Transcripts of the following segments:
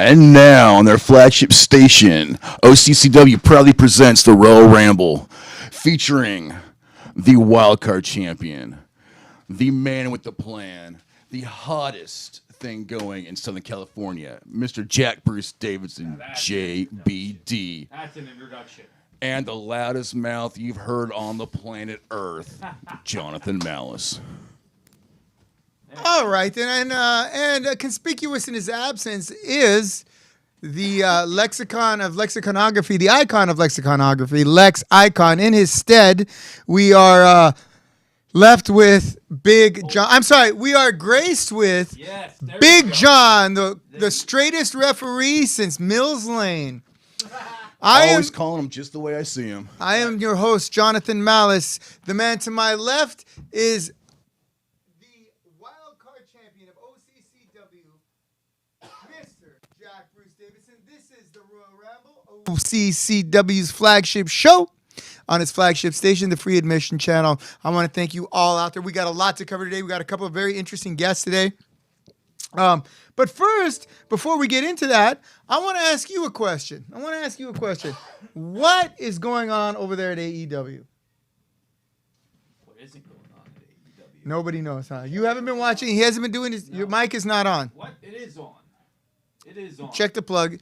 And now, on their flagship station, OCCW proudly presents the Royal Ramble, featuring the wildcard champion, the man with the plan, the hottest thing going in Southern California, Mr. Jack Bruce Davidson, JBD. That's an introduction. And the loudest mouth you've heard on the planet Earth, Jonathan Malice. All right, then, and conspicuous in his absence is the lexicon of lexiconography, the icon of lexiconography, Lex Icon. In his stead, we are left with Big John. I'm sorry, we are graced with Big John, the straightest referee since Mills Lane. I always calling him just the way I see him. I am your host, Jonathan Malice. The man to my left is champion of OCCW, Mr. Jack Bruce Davidson. This is the Royal Ramble, OCCW's flagship show on its flagship station, the Free Admission Channel. I want to thank you all out there. We got a lot to cover today. We got a couple of very interesting guests today. But first, before we get into that, I want to ask you a question. What is going on over there at AEW? What is it going on at AEW? Nobody knows, huh? You haven't been watching. He hasn't been doing his. No. Your mic is not on. What? It is on. It is on. Check the plug.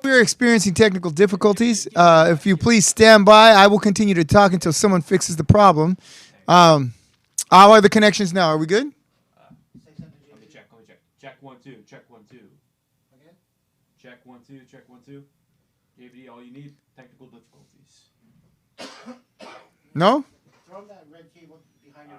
We're experiencing technical difficulties. If you please stand by, I will continue to talk until someone fixes the problem. How are the connections now? Are we good? Let me check. Check 1 2. Check 1 2. Okay. Check 1 2. Check 1 2. JVD, all you need, technical difficulties. No? Throw that red cable behind you.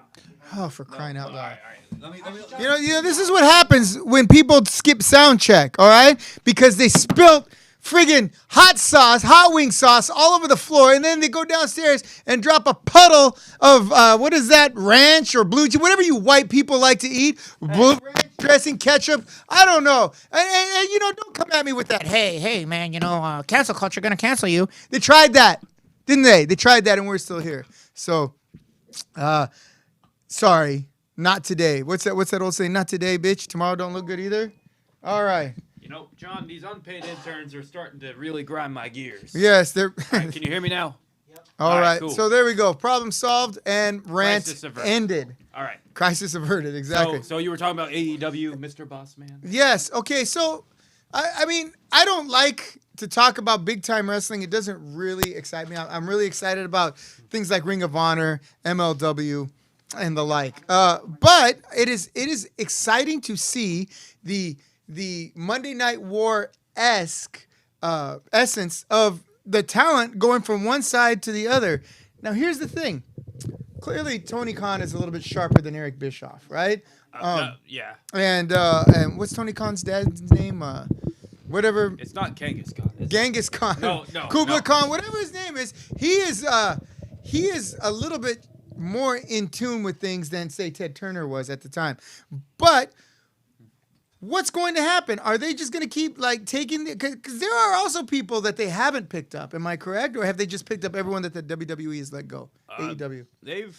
Oh, for crying out loud. All right. Let me. You know, this is what happens when people skip sound check, all right? Because they spilt friggin' hot wing sauce all over the floor, and then they go downstairs and drop a puddle of, what is that, ranch or blue cheese, whatever you white people like to eat, blue ranch dressing, ketchup, I don't know. And you know, don't come at me with that, hey, man, you know, cancel culture gonna cancel you. They tried that, didn't they? They tried that, and we're still here. So, sorry, not today. What's that old saying? Not today, bitch. Tomorrow don't look good either. All right. You know, John, these unpaid interns are starting to really grind my gears. Yes, they're. Right, can you hear me now? Yep. All right. Cool. So there we go. Problem solved and rant ended. All right. Crisis averted. Exactly. So you were talking about AEW, Mr. Boss Man? Yes. Okay. So, I mean, I don't like to talk about big time wrestling. It doesn't really excite me. I'm really excited about things like Ring of Honor, MLW, and the like. But it is exciting to see the Monday Night War-esque essence of the talent going from one side to the other. Now, here's the thing. Clearly, Tony Khan is a little bit sharper than Eric Bischoff, right? Yeah. And what's Tony Khan's dad's name? Whatever. It's not Genghis Khan. Genghis Khan. No. Kublai Khan, whatever his name is. He is a little bit more in tune with things than, say, Ted Turner was at the time. But what's going to happen? Are they just going to keep like taking? Because there are also people that they haven't picked up. Am I correct, or have they just picked up everyone that the WWE has let go? AEW. They've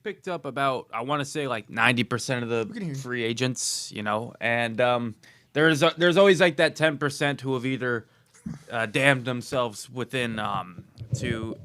picked up about, I want to say, like 90% of the free agents. You know, and there's always like that 10% who have either damned themselves within to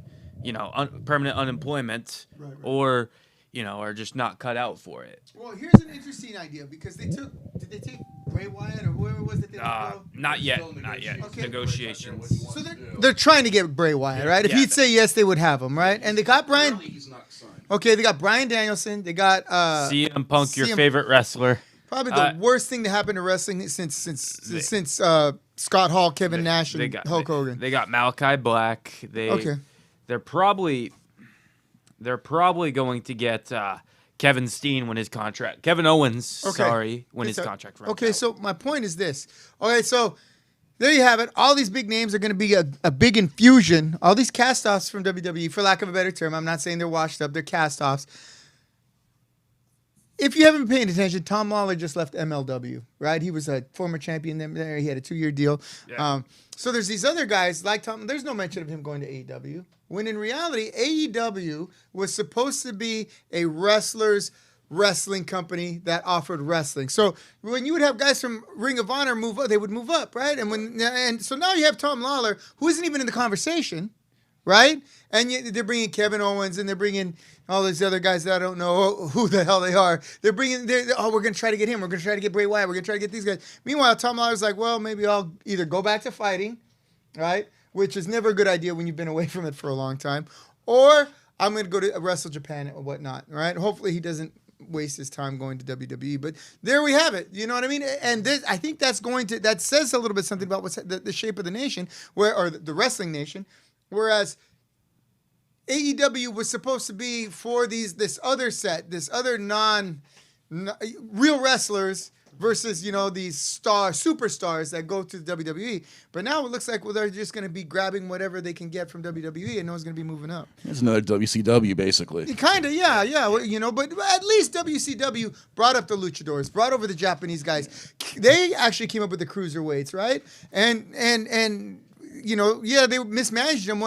permanent unemployment, right. Or are just not cut out for it. Well, here's an interesting idea, because did they take Bray Wyatt or whoever it was that they let go? Not yet. Okay. Negotiations. So they're trying to get Bray Wyatt, right? If he'd say yes, they would have him, right? And they got Brian. He's not signed. Okay, they got Bryan Danielson. They got CM Punk, your favorite wrestler. Probably the worst thing to happen to wrestling since Scott Hall, Kevin Nash, and Hulk Hogan. They got Malachi Black. They're probably going to get Kevin Steen when his contract. Kevin Owens, when his contract runs out. So my point is this. Okay, so there you have it. All these big names are going to be a big infusion. All these cast-offs from WWE, for lack of a better term. I'm not saying they're washed up. They're cast-offs. If you haven't been paying attention, Tom Lawler just left MLW, right? He was a former champion there. He had a 2-year deal. Yeah. So there's these other guys like Tom. There's no mention of him going to AEW. When in reality, AEW was supposed to be a wrestler's wrestling company that offered wrestling. So when you would have guys from Ring of Honor move up, they would move up, right? And so now you have Tom Lawler, who isn't even in the conversation, right? And they're bringing Kevin Owens and they're bringing all these other guys that I don't know who the hell they are. We're going to try to get him. We're going to try to get Bray Wyatt. We're going to try to get these guys. Meanwhile, Tom Lawler's like, well, maybe I'll either go back to fighting, right? Which is never a good idea when you've been away from it for a long time. Or I'm going to go to Wrestle Japan or whatnot, right? Hopefully he doesn't waste his time going to WWE. But there we have it. You know what I mean? And I think that says a little bit something about what's the shape of the nation, or the wrestling nation. Whereas AEW was supposed to be for this other real wrestlers versus, these superstars that go to the WWE. But now it looks like, they're just going to be grabbing whatever they can get from WWE and no one's going to be moving up. It's another WCW, basically. Kind of, yeah. But at least WCW brought up the luchadors, brought over the Japanese guys. They actually came up with the cruiserweights, right? And they mismanaged them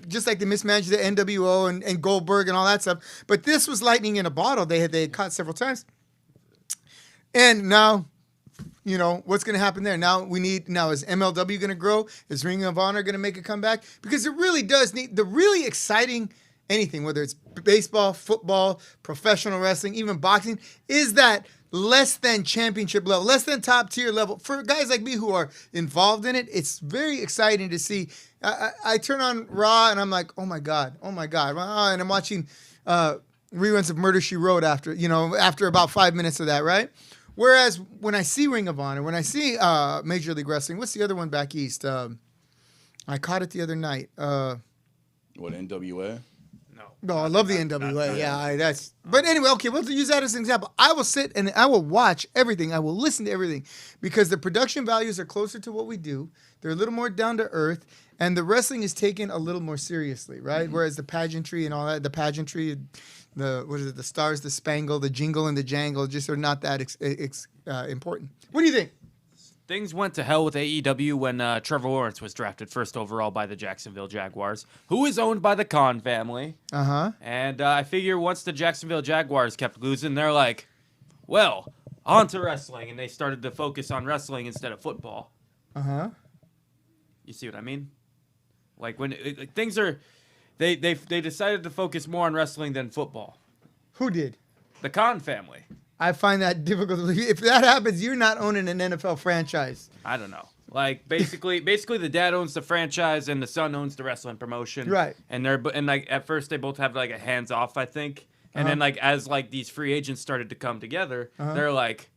just like they mismanaged the NWO and Goldberg and all that stuff. But this was lightning in a bottle. They had caught several times. And now, what's going to happen there? Now is MLW going to grow? Is Ring of Honor going to make a comeback? Because it really does need the really exciting anything, whether it's baseball, football, professional wrestling, even boxing, is that less than championship level, less than top tier level. For guys like me who are involved in it, it's very exciting to see. I turn on Raw and I'm like, oh my God. And I'm watching reruns of Murder, She Wrote after about 5 minutes of that, right? Whereas when I see Ring of Honor, when I see Major League Wrestling, what's the other one back east? I caught it the other night. What, NWA? No, I love the NWA. But anyway, okay, we'll use that as an example. I will sit and I will watch everything. I will listen to everything because the production values are closer to what we do. They're a little more down to earth, and the wrestling is taken a little more seriously, right? Mm-hmm. Whereas the pageantry and all that, the stars, the spangle, the jingle, and the jangle just are not that important. What do you think? Things went to hell with AEW when Trevor Lawrence was drafted first overall by the Jacksonville Jaguars, who is owned by the Khan family. Uh-huh. And I figure once the Jacksonville Jaguars kept losing, they're like, well, on to wrestling. And they started to focus on wrestling instead of football. Uh-huh. You see what I mean? Like when things are, they decided to focus more on wrestling than football. Who did? The Khan family. I find that difficult to believe. If that happens, you're not owning an NFL franchise. I don't know. Like basically the dad owns the franchise and the son owns the wrestling promotion. Right. And at first they both have like a hands off, I think. And then as these free agents started to come together, they're like,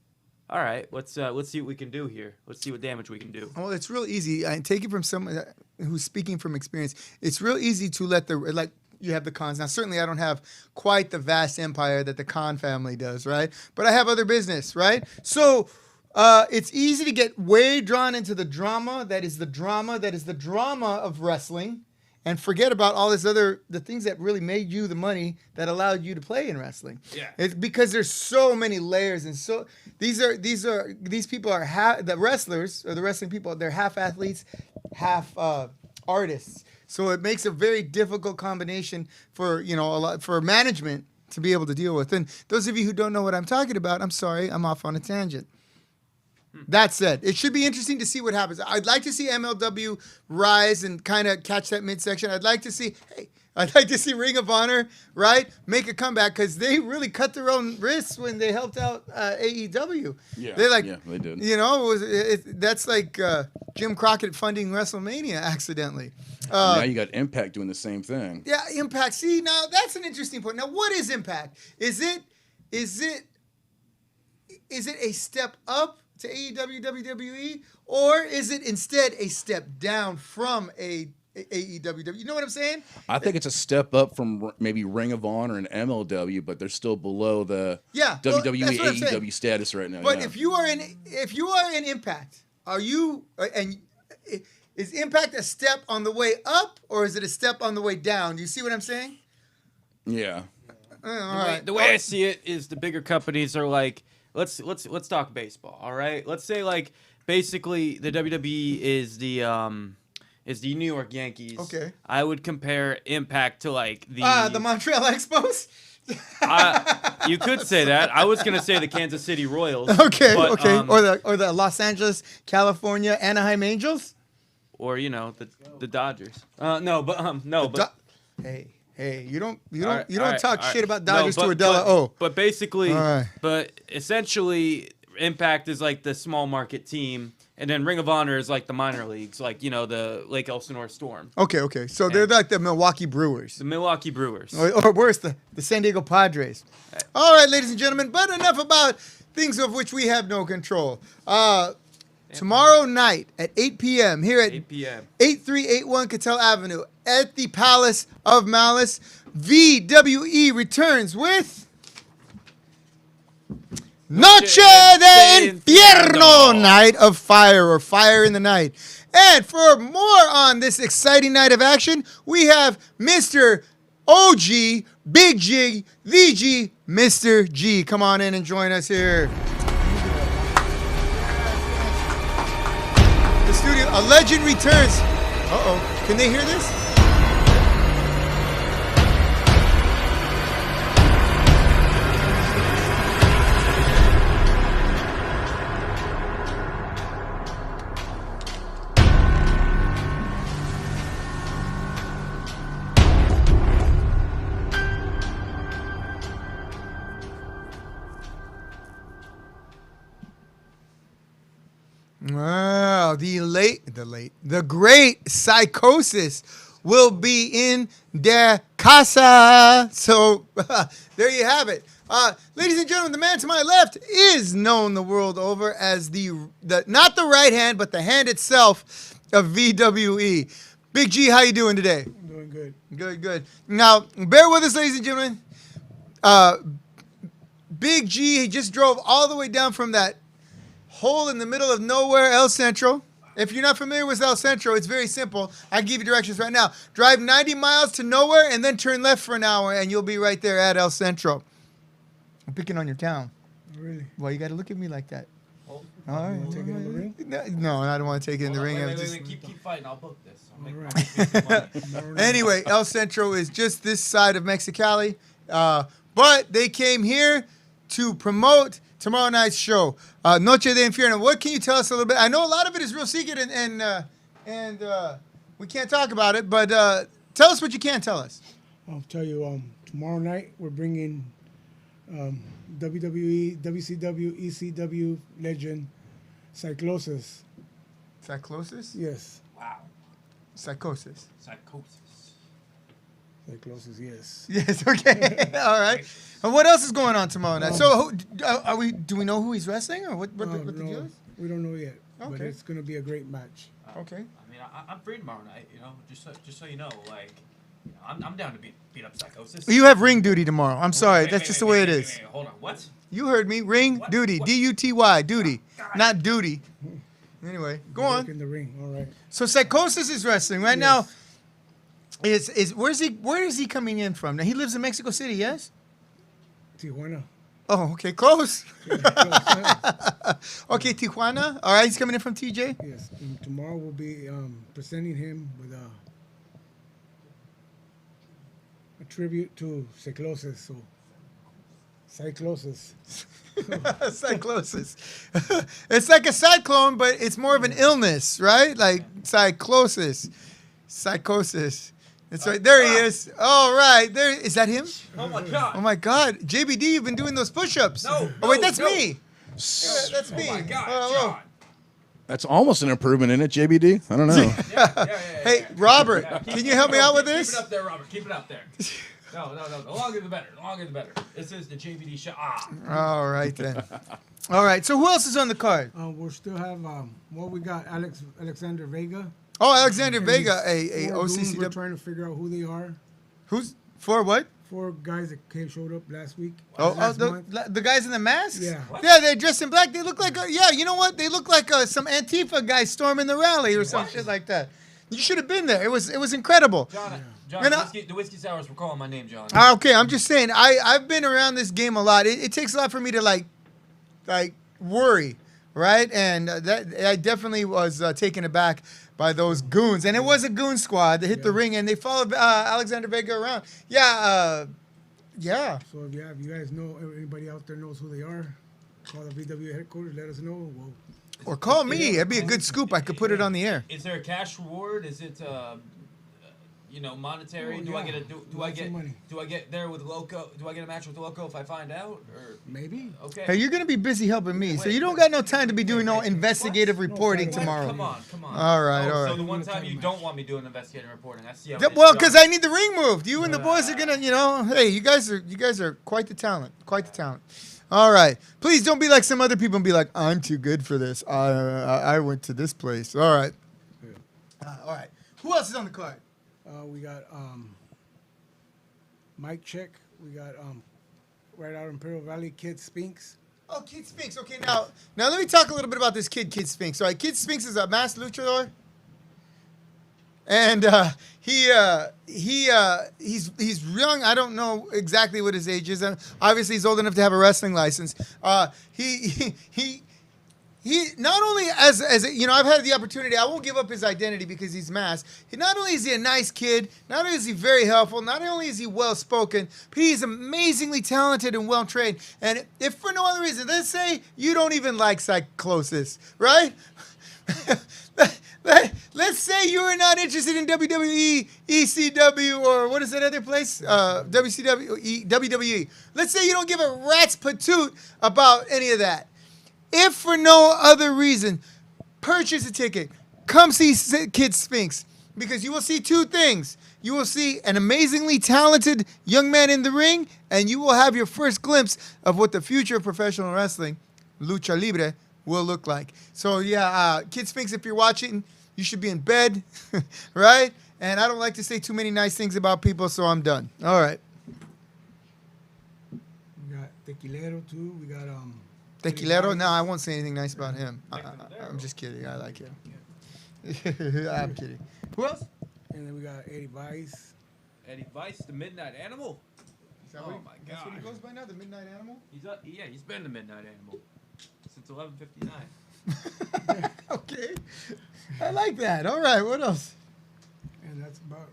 all right, let's see what we can do here. Let's see what damage we can do. Well, it's real easy. I take it from someone who's speaking from experience. It's real easy to let you have the Khans. Now, certainly I don't have quite the vast empire that the Khan family does, right? But I have other business, right? So it's easy to get way drawn into the drama that is the drama of wrestling and forget about all the things that really made you the money that allowed you to play in wrestling. Yeah. It's because there's so many layers and so these people are the wrestlers or the wrestling people, they're half athletes, half artists. So it makes a very difficult combination for for management to be able to deal with. And those of you who don't know what I'm talking about, I'm sorry, I'm off on a tangent. That said, it should be interesting to see what happens. I'd like to see MLW rise and kind of catch that midsection. I'd like to see Ring of Honor, right, make a comeback because they really cut their own wrists when they helped out AEW. Yeah, they did. That's like Jim Crockett funding WrestleMania accidentally. Now you got Impact doing the same thing. Yeah, Impact. See, now that's an interesting point. Now, what is Impact? Is it a step up to AEW, WWE, or is it instead a step down from AEW? You know what I'm saying? I think it's a step up from maybe Ring of Honor and MLW, but they're still below the WWE AEW status right now. But if you are in Impact, is Impact a step on the way up or is it a step on the way down? Do you see what I'm saying? Yeah. All right. The way I see it is the bigger companies are like, let's talk baseball, all right? Let's say basically the WWE is the New York Yankees. Okay. I would compare Impact to the Montreal Expos. You could say that. I was gonna say the Kansas City Royals. Okay, but, okay. um, Or the Los Angeles, California, Anaheim Angels. or the Dodgers. But Hey, you don't all right, talk all right. shit about No, Dodgers to but- Adela but- O. But basically, All right. but essentially, Impact is like the small market team, and then Ring of Honor is like the minor leagues, like the Lake Elsinore Storm, Okay. So they're like the Milwaukee Brewers. the Milwaukee Brewers. Or worse, the San Diego Padres. All right, ladies and gentlemen, but enough about things of which we have no control. Tomorrow night at 8 p.m. here at 8 p.m. 8381 Cattell Avenue at the Palace of Malice, VWE returns with Noche de Infierno, Night of Fire, or Fire in the Night. And for more on this exciting night of action, we have Mr. OG, Big G, VG, Mr. G. Come on in and join us here. The studio, a legend returns. Uh-oh, can they hear this? Wow, the great Psychosis will be in their casa. So there you have it. Ladies and gentlemen, the man to my left is known the world over as the not the right hand, but the hand itself of VWE. Big G, how you doing today? I'm doing good. Good. Now, bear with us, ladies and gentlemen. Big G, he just drove all the way down from that hole in the middle of nowhere, El Centro. If you're not familiar with El Centro, it's very simple. I can give you directions right now. Drive 90 miles to nowhere and then turn left for an hour, and you'll be right there at El Centro. I'm picking on your town. Really? Well, you got to look at me like that. Hold. All right. Take it in the ring? No, I don't want to take it in the ring. I'm Wait, just- keep fighting. I'll book this. I'll make All right. Anyway, El Centro is just this side of Mexicali, but they came here to promote tomorrow night's show, Noche de Infierno. What can you tell us a little bit? I know a lot of it is real secret and we can't talk about it, but tell us what you can tell us. I'll tell you, tomorrow night we're bringing WWE, WCW, ECW legend Psychosis. Psychosis? Yes. Wow. Psychosis. Psychosis. Psychosis, yes. Yes, okay. All right. And what else is going on tomorrow night? So do we know who he's wrestling or what the No, deal is? we don't know yet, but Okay. it's going to be a great match. Okay. I mean, I'm free tomorrow night. Just so you know, like, I'm down to beat up Psychosis. You have ring duty tomorrow. I'm sorry. Wait, That's wait, just wait, the way wait, it wait, is. wait, hold on. What? You heard me. Ring What? duty. What? D-U-T-Y. Duty. God. Not duty. Anyway, go Work on. in the ring, all right. So Psychosis is wrestling right now. Is where is he coming in from? Now he lives in Mexico City, yes? Tijuana. Oh, okay, close. Yes, Okay, Tijuana. All right, he's coming in from TJ. and tomorrow we'll be presenting him with a tribute to Psychosis. So, Psychosis. Psychosis. It's like a cyclone, but it's more of an illness, right? Like psychosis. Psychosis. That's right. There he is. All right. There is that him? Oh my God. Oh my God. JBD, you've been doing those push-ups. No, Oh wait, no, that's no. me. That's me. Oh my God, Oh, John. That's almost an improvement in it, JBD. I don't know. Yeah. Hey, Robert, Yeah, can you help me out with this? Keep it up there, Robert. Keep it up there. No. The longer the better. The longer the better. This is the JVD show. All right then. All right. So who else is on the card? We'll still have, we got Alexander Vega. Oh, Alexander And Vega, these a four goons. We're OCCW. trying to figure out who they are. Who's for what? 4 guys that showed up last week. Oh, last month. the guys in the masks? Yeah. Yeah, they're dressed in black. They look like, you know what? They look like some Antifa guy storming the rally or some shit like that. You should have been there. It was incredible. John, And the whiskey sours were calling my name, John. Okay, I'm just saying. I've been around this game a lot. It takes a lot for me to like worry, right? And that I definitely was taken aback by those goons. And it was a goon squad that hit the ring, and they followed Alexander Vega around. Yeah, Yeah. So if you guys know, anybody out there knows who they are, call the VW headquarters. Let us know. Well, Or call me. That'd be a good scoop. I could put it on the air. Is there a cash reward? Is it monetary? Oh, do I yeah. get do I Lots of get money. do I get there with Loco? Do I get a match with Loco if I find out? Or maybe. okay. Hey, you're gonna be busy helping me, so you don't got no time to be doing no investigative reporting What? tomorrow. Come on. All right, all So right. the one time you don't want me doing investigative reporting, I see how. Well, because I need the ring moved. You and the boys are gonna, hey, you guys are quite the talent, quite the talent. All right, please don't be like some other people and be like, I'm too good for this. I went to this place. All right, all right. Who else is on the card? We got Mike Check. We got right out of Imperial Valley, Kid Spinks. Oh, Kid Spinks. Okay, now let me talk a little bit about this Kid Spinks. All right, Kid Spinks is a masked luchador, and he's young. I don't know exactly what his age is. Obviously, he's old enough to have a wrestling license. He not only as I've had the opportunity. I won't give up his identity because he's masked. Not only is he a nice kid, not only is he very helpful, not only is he well spoken, but he's amazingly talented and well trained. And if for no other reason, let's say you don't even like Cyclosis, right? Let's say you are not interested in WWE, ECW, or what is that other place? WCW, WWE. Let's say you don't give a rat's patoot about any of that. If for no other reason, purchase a ticket. Come see Kid Spinks, because you will see two things. You will see an amazingly talented young man in the ring, and you will have your first glimpse of what the future of professional wrestling, lucha libre, will look like. So yeah, Kid Spinks, if you're watching, you should be in bed, right? And I don't like to say too many nice things about people, so I'm done. All right. We got Tequilero too. We got Tequilero? No, I won't say anything nice about him. I'm just kidding. I like him. I'm kidding. Who else? And then we got Eddie Vice. Eddie Vice, the Midnight Animal. Oh my That's what he God. goes by now, the Midnight Animal? He's been the Midnight Animal since 11:59. Okay. I like that. All right, what else? And that's about.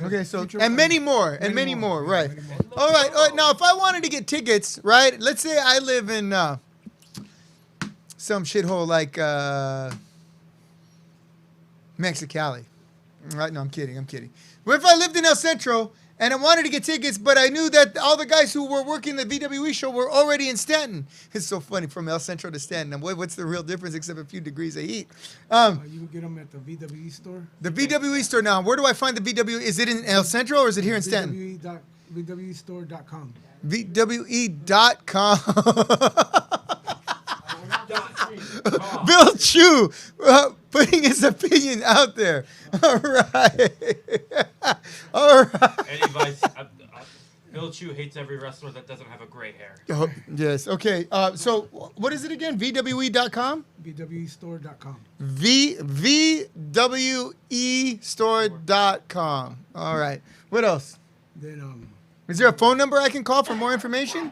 Okay, so future- and many more, and many more, right? Many more. All right. Now, if I wanted to get tickets, right? Let's say I live in some shithole like Mexicali, right? No, I'm kidding. What if I lived in El Centro and I wanted to get tickets, but I knew that all the guys who were working the VWE show were already in Stanton? It's so funny, from El Centro to Stanton. And what's the real difference except a few degrees of heat? You can get them at the VWE store. The VWE store now. Where do I find the VWE? Is it in El Centro or is it here in Stanton? VWEstore.com. VWE.com. Bill Chu putting his opinion out there. All right. All right. Eddie Vice. Bill Chu hates every wrestler that doesn't have a gray hair. Oh, yes. Okay. So what is it again? VWE.com? VWEstore.com. VWEstore.com. All right. What else? Then Is there a phone number I can call for more information?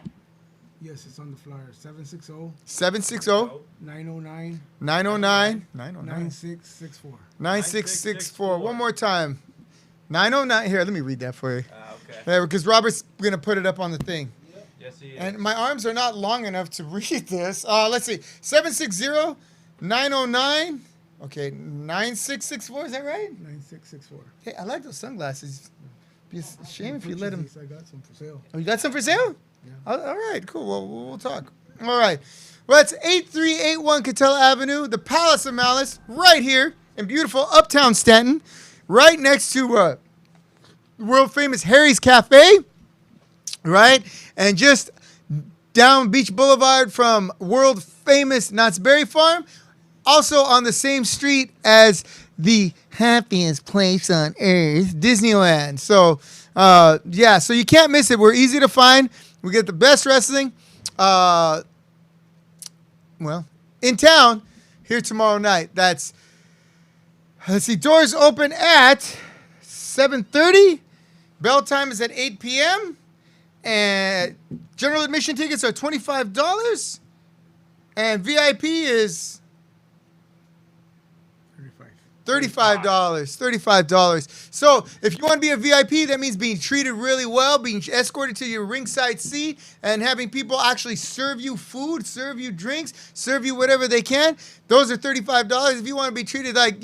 yes, it's on the flyer. 760 760 909 909 9664. 9664. One more time. 909. Here, let me read that for you. Okay. Because Robert's going to put it up on the thing. Yes, he is. And my arms are not long enough to read this. Let's see. 760 909. Okay, 9664. Is that right? 9664. Hey, I like those sunglasses. Be a shame if you let them. I got some for sale. Oh, you got some for sale? Yeah. All right, cool. Well, we'll talk. All right. Well, it's 8381 Catella Avenue, the Palace of Malice, right here in beautiful Uptown Stanton, right next to world famous Harry's Cafe, right? And just down Beach Boulevard from world famous Knott's Berry Farm, also on the same street as the happiest place on earth, Disneyland. So, yeah, so you can't miss it. We're easy to find. We get the best wrestling, well, in town here tomorrow night. Let's see, doors open at 7:30. Bell time is at 8 p.m. And general admission tickets are $25. And VIP is 35. $35. $35. So if you want to be a VIP, that means being treated really well, being escorted to your ringside seat, and having people actually serve you food, serve you drinks, serve you whatever they can. Those are $35. If you want to be treated like,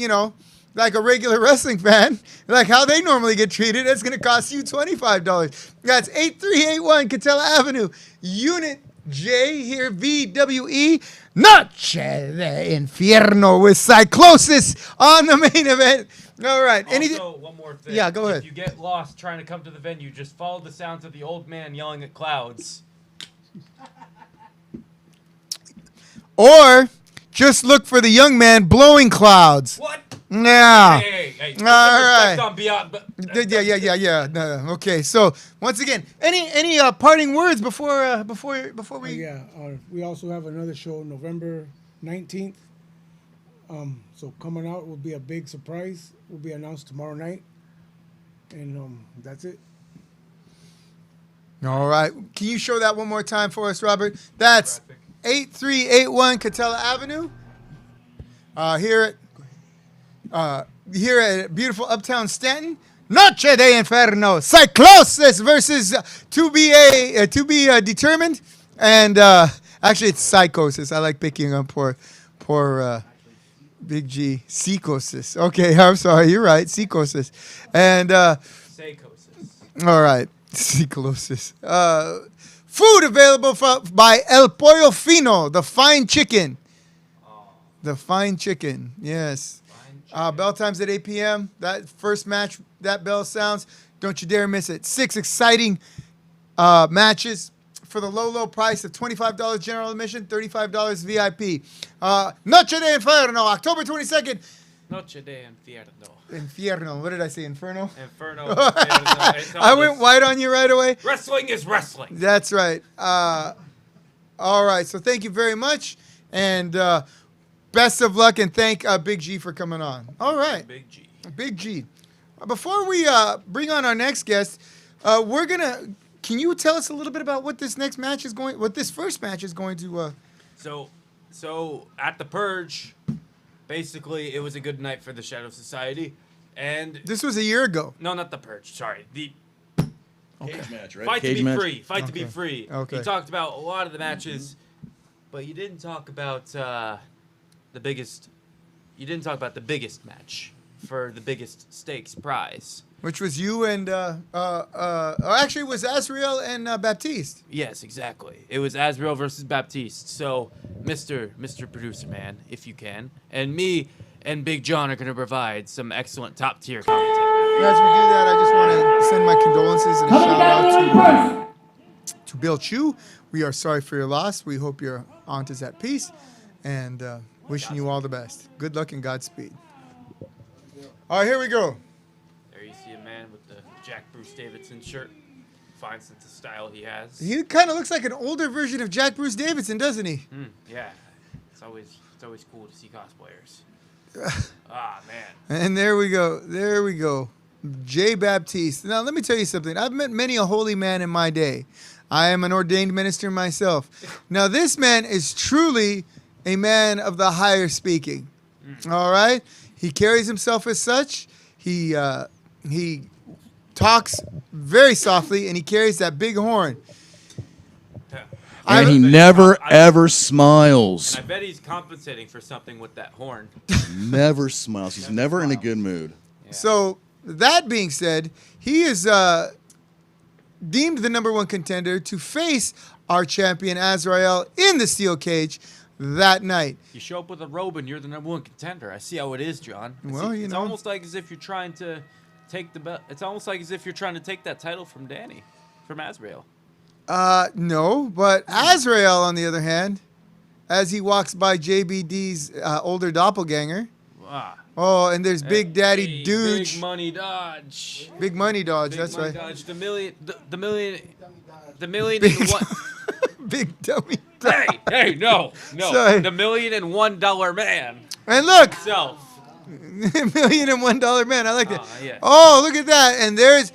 like a regular wrestling fan, like how they normally get treated, it's going to cost you $25. That's 8381 Catella Avenue, Unit J here, VWE. Noche de Infierno with Cyclosis on the main event. All right. Also, one more thing. Yeah, go ahead. If you get lost trying to come to the venue, just follow the sounds of the old man yelling at clouds. Or just look for the young man blowing clouds. What? Yeah. Hey. All right. On beyond, but, Yeah. No. Okay. So once again, any parting words before we? We also have another show November 19th. So coming out will be a big surprise. Will be announced tomorrow night, and that's it. All right. Can you show that one more time for us, Robert? That's 8381 Catella Avenue. Here at beautiful Uptown Stanton. Noche de Inferno, Cyclosis versus to be determined, and actually it's Psychosis. I like picking up poor Big G. Psychosis. Okay, I'm sorry, you're right, Psychosis, and Psychosis. all right, Psychosis. Food available by El Pollo Fino, the fine chicken. The fine chicken, yes. Bell time's at 8 p.m. That first match, that bell sounds. Don't you dare miss it. 6 exciting matches for the low price of $25 general admission, $35 VIP. Noche de Inferno, October 22nd. Noche de Infierno. Infierno. What did I say? Inferno? Inferno. I went white on you right away. Wrestling is wrestling. That's right. All right. So thank you very much. And best of luck, and thank Big G for coming on. All right. Big G. Before we bring on our next guest, can you tell us a little bit about what this first match is going to? So at the Purge, basically it was a good night for the Shadow Society, and This was a year ago. no, not the Purge. Sorry, the Cage match, right? Fight Cage to be match? free. Fight to be free. Okay. You talked about a lot of the matches, but you didn't talk about the biggest. You didn't talk about the biggest match for the biggest stakes prize. Which was you and actually it was Azrael and Baptiste. Yes, exactly. It was Azrael versus Baptiste. So, Mr. Producer Man, if you can, and me and Big John are going to provide some excellent top tier commentary. As we do that, I just want to send my condolences and a shout out to Bill Chu. We are sorry for your loss. We hope your aunt is at peace, and wishing you all the best. Good luck and Godspeed. All right, here we go. There you see a man with the Jack Bruce Davidson shirt. Fine sense of style he has. He kind of looks like an older version of Jack Bruce Davidson, doesn't he? Yeah, it's always cool to see cosplayers. Man. And there we go. Jay Baptiste. Now, let me tell you something. I've met many a holy man in my day. I am an ordained minister myself. Now, this man is truly a man of the higher speaking. All right? He carries himself as such. He talks very softly, and he carries that big horn. And he never, ever smiles. And I bet he's compensating for something with that horn. Never smiles. He's never in a good mood. Yeah. So, that being said, he is deemed the number one contender to face our champion, Azrael, in the steel cage that night. You show up with a robe and you're the number one contender. I see how it is, John. It's almost like as if you're trying to take the belt. It's almost like as if you're trying to take that title from Azrael. No, but Azrael, on the other hand, as he walks by JBD's older doppelganger. Oh, and there's Big Daddy Dooge. Big Money Dodge. Big Money Dodge, Big that's money right. Dodge. The million and one. Big dummy. Hey, no. Sorry. The $1,001 man. And look, Himself. $1,001 man. I like that. Yeah. Oh, look at that. And there's,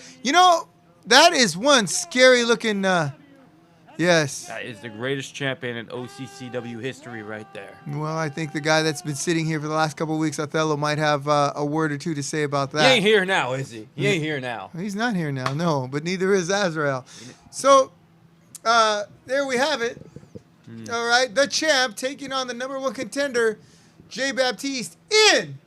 that is one scary looking Yes. That is the greatest champion in OCCW history right there. Well, I think the guy that's been sitting here for the last couple of weeks, Othello, might have a word or two to say about He that. ain't here now, is he? He ain't here now. He's not here now, no, but neither is Azrael. So, there we have it. All right, the champ taking on the #1 contender, Jay Baptiste, in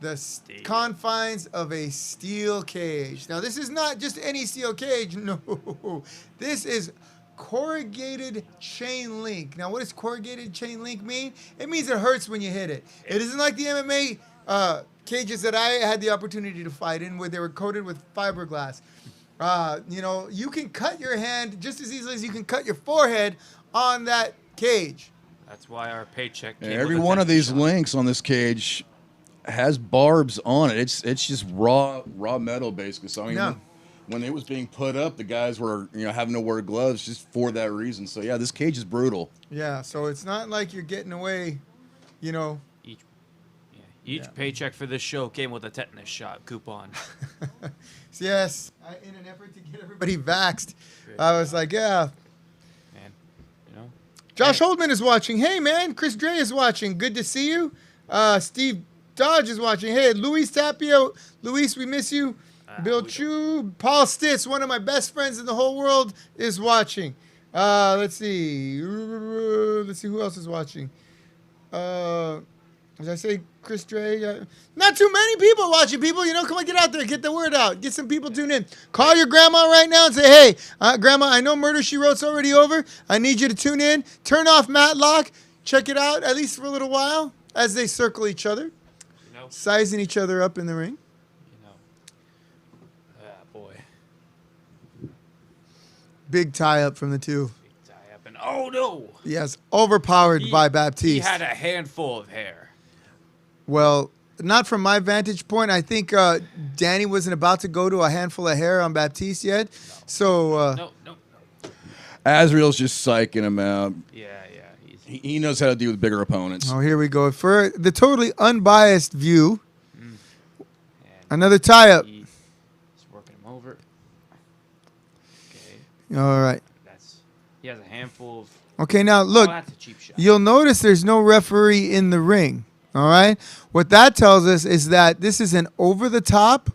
the confines of a steel cage. Now, this is not just any steel cage. No, this is corrugated chain link. Now, what does corrugated chain link mean? It means it hurts when you hit it. It isn't like the MMA cages that I had the opportunity to fight in, where they were coated with fiberglass. You can cut your hand just as easily as you can cut your forehead on that cage. That's why our paycheck came Every with a one of tetanus these shot. links on this cage has barbs on it. It's just raw metal basically. So I mean, Yeah. when it was being put up, the guys were having to wear gloves just for that reason. So yeah, this cage is brutal. Yeah, so it's not like you're getting away, Each paycheck for this show came with a tetanus shot coupon. Yes, in an effort to get everybody vaxxed. I was like, yeah. Man, Josh Holdman is watching. Hey, man. Chris Dre is watching. Good to see you. Steve Dodge is watching. Hey, Luis Tapio. Luis, we miss you. Bill Chu. Paul Stitz, one of my best friends in the whole world, is watching. Let's see. Let's see who else is watching. Did I say Chris Dre? Not too many people watching, people. Come on, get out there. Get the word out. Get some people tuned in. Call your grandma right now and say, hey, Grandma, I know Murder, She Wrote's already over. I need you to tune in. Turn off Matlock. Check it out, at least for a little while, as they circle each other, sizing each other up in the ring. Boy. Big tie-up from the two. Big tie-up. And oh, no. Yes, overpowered by Baptiste. He had a handful of hair. Well, not from my vantage point. I think Danny wasn't about to go to a handful of hair on Baptiste yet. So No. Azrael's just psyching him out. Yeah. He knows how to deal with bigger opponents. here we go. For the totally unbiased view, And another tie-up. he's working him over. Okay. All right. He has a handful of... Okay, now look. Oh, that's a cheap shot. You'll notice there's no referee in the ring. All right? What that tells us is that this is an over-the-top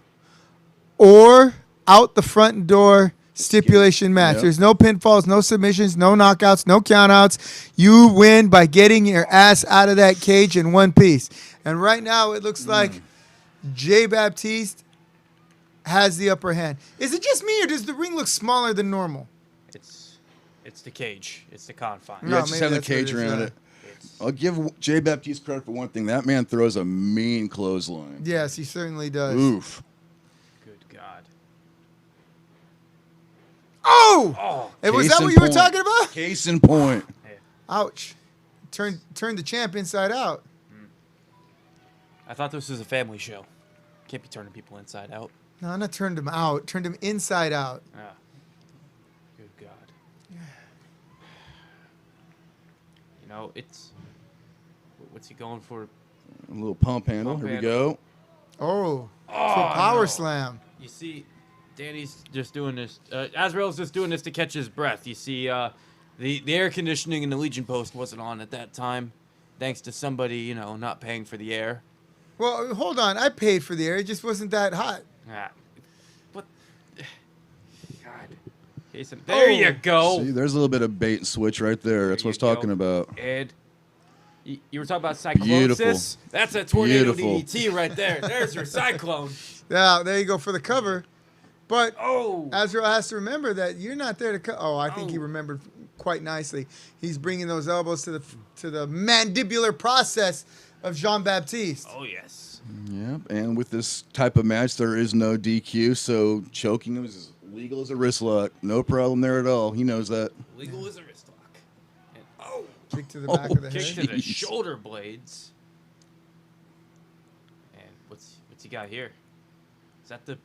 or out-the-front-door stipulation match. Yep. There's no pinfalls, no submissions, no knockouts, no countouts. You win by getting your ass out of that cage in one piece. And right now it looks like Jay Baptiste has the upper hand. Is it just me, or does the ring look smaller than normal? It's the cage. It's the confine. No, Yeah, just maybe have the that's what it cage is, around yeah. it. I'll give Jay Baptiste credit for one thing. That man throws a mean clothesline. Yes, he certainly does. Oof. Good God. Oh! Hey, was Case that in what you were point. talking about? Case in point. Ouch. Turned the champ inside out. I thought this was a family show. Can't be turning people inside out. No, I'm not turned him out. Turned him inside out. Ah. Good God. It's... What's he going for? A little pump handle. Pump Here handle. we go. Oh, to a power no. slam. You see, Danny's just doing this. Azrael's just doing this to catch his breath. You see, the air conditioning in the Legion post wasn't on at that time, thanks to somebody, not paying for the air. Well, hold on. I paid for the air. It just wasn't that hot. Ah, what? God. Jason, there you go. See, there's a little bit of bait and switch right there. That's what I was you go. talking about. Ed, you were talking about cyclones. Beautiful. That's a tornado Beautiful. DDT right there. There's your cyclone. Yeah, there you go for the cover. But Oh. Azrael has to remember that you're not there to cut. Oh, I think he Oh. remembered quite nicely. He's bringing those elbows to the mandibular process of Jean Baptiste. Oh, yes. Yeah, and with this type of match, there is no DQ, so choking him is as legal as a wrist lock. No problem there at all. He knows that. Legal as a wrist lock. And, oh. Kick to the back of the Kick head. to the Jeez. shoulder blades. And what's he got here? Is that the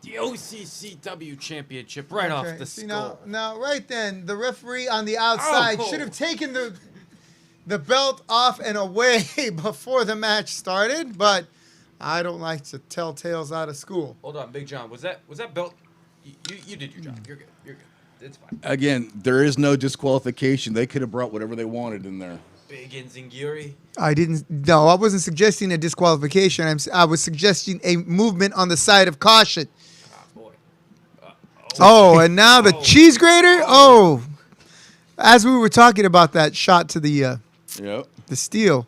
OCCW championship right off the See, skull? now, right then, the referee on the outside Oh. should have taken the belt off and away before the match started, but I don't like to tell tales out of school. Hold on, Big John. Was that belt? You did your job. You're good. You're good. It's fine. Again, there is no disqualification. They could have brought whatever they wanted in there. Big Enzinguri. I didn't. No, I wasn't suggesting a disqualification. I was suggesting a movement on the side of caution. Ah, boy. Oh, and now the cheese grater. Oh, as we were talking about that shot to the Yep. steel.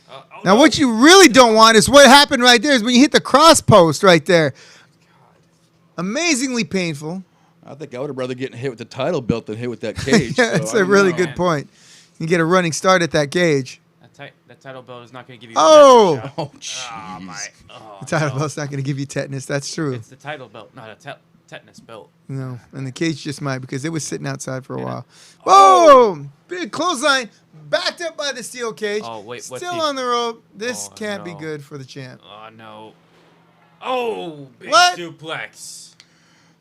No. Now, what you really don't want is what happened right there is when you hit the cross post right there. Amazingly painful. I think I would have rather get hit with the title belt than hit with that cage. Yeah, that's so I a don't really know. good point. You get a running start at that gauge. That title belt is not going to give you. Oh! a tetanus shot. Oh, jeez. Oh my! Oh, The title no. belt's not going to give you tetanus. That's true. It's the title belt, not a tetanus belt. No, and the cage just might because it was sitting outside for a while. Oh. Boom! Big clothesline, backed up by the steel cage. Oh, wait, what's still he- on the rope. This Oh, can't be no. good for the champ. Oh no! Oh, big What? suplex.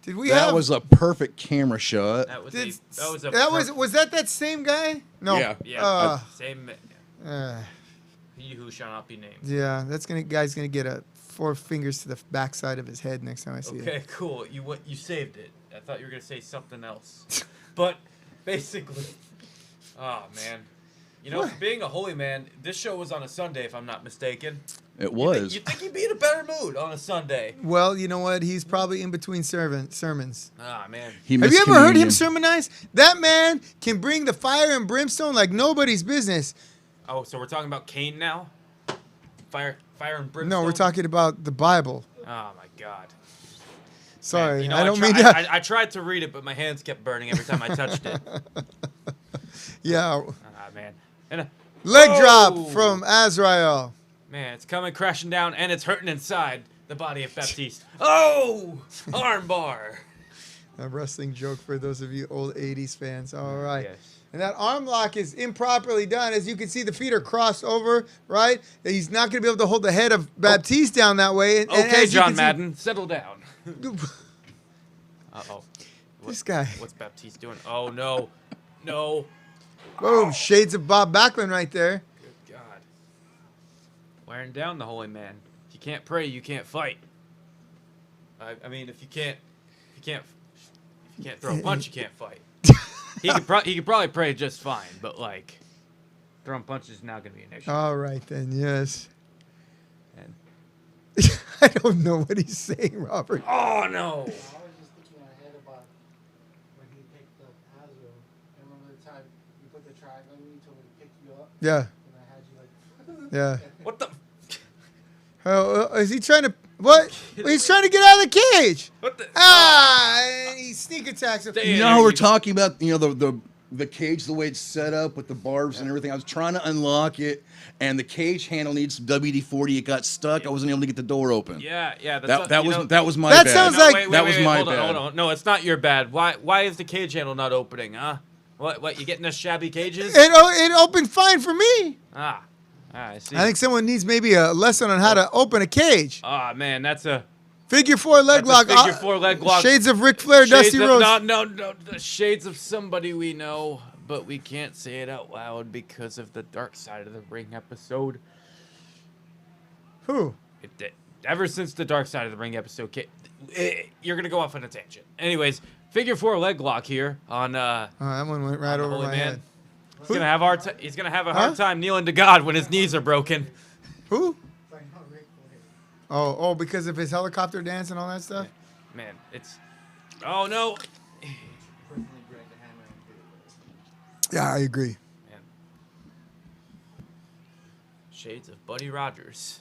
Did we That have? was a perfect camera shot. That was did, a was that same guy? No. Yeah. Yeah, same. Uh, He who shall not be named. yeah, guy's gonna get a 4 fingers to the backside of his head next time I see it. Okay, cool. You saved it. I thought you were gonna say something else, but basically, oh man, you know, for being a holy man, this show was on a Sunday, if I'm not mistaken. It was. You think he'd be in a better mood on a Sunday? Well, you know what? He's probably in between sermons. Ah man. He Have missed you ever heard him communion. sermonize? That man can bring the fire and brimstone like nobody's business. Oh, so we're talking about Cain now? Fire and brimstone. No, we're talking about the Bible. Oh my God. Sorry, Man, you know, I don't mean I, that. I tried to read it, but my hands kept burning every time I touched it. Yeah, Ah man. And leg Oh! drop from Azrael. man, it's coming crashing down, and it's hurting inside the body of Baptiste. Oh, armbar. A wrestling joke for those of you old 80s fans. All right. Yes. And that arm lock is improperly done. As you can see, the feet are crossed over, right? He's not going to be able to hold the head of Baptiste down that way. And Okay, as you John can see- Madden, settle down. Uh-oh. This guy. What's Baptiste doing? Oh, no. No. Boom. Shades of Bob Backlund right there. Good God. Wearing down the holy man. If you can't pray, you can't fight. I mean, if you can't throw a punch, you can't fight. He could probably pray just fine, but like throwing punches is now gonna be an issue. All right, then. Yes. And, I don't know what he's saying, Robert. oh no! I was just thinking ahead about when he picked up Azrael. I remember the time you put the triangle on me, you told me to pick you up, Yeah. and I had you like. Yeah. What the? Oh, is he trying to... What? He's trying to get out of the cage. What the? And he sneak attacks him. Stay You know how we're talking about, the cage, the way it's set up with the barbs and everything. I was trying to unlock it, and the cage handle needs some WD-40. It got stuck. I wasn't able to get the door open. Yeah. That was my That bad. sounds like- that was my hold bad. On, hold on. No, it's not your bad. Why is the cage handle not opening? Huh? What? You getting us shabby cages? It opened fine for me. I see. I think someone needs maybe a lesson on how to open a cage. Ah, man, that's a Figure 4 leg That's a lock. figure 4 leg lock. Shades of Ric Flair, Dusty shades of, Rhodes. no, the shades of somebody we know, but we can't say it out loud because of the Dark Side of the Ring episode. Who? Ever since the Dark Side of the Ring episode, you're gonna go off on a tangent. Anyways, figure 4 leg lock here on Oh, that one went right on the over Holy my Man. head. He's gonna have a hard time kneeling to God when his knees are broken. Who? It's like not Ric Flair. Oh, because of his helicopter dance and all that stuff? Man, it's oh no. Personally, Greg the Hammer and Billy. Yeah, I agree. Man. Shades of Buddy Rogers,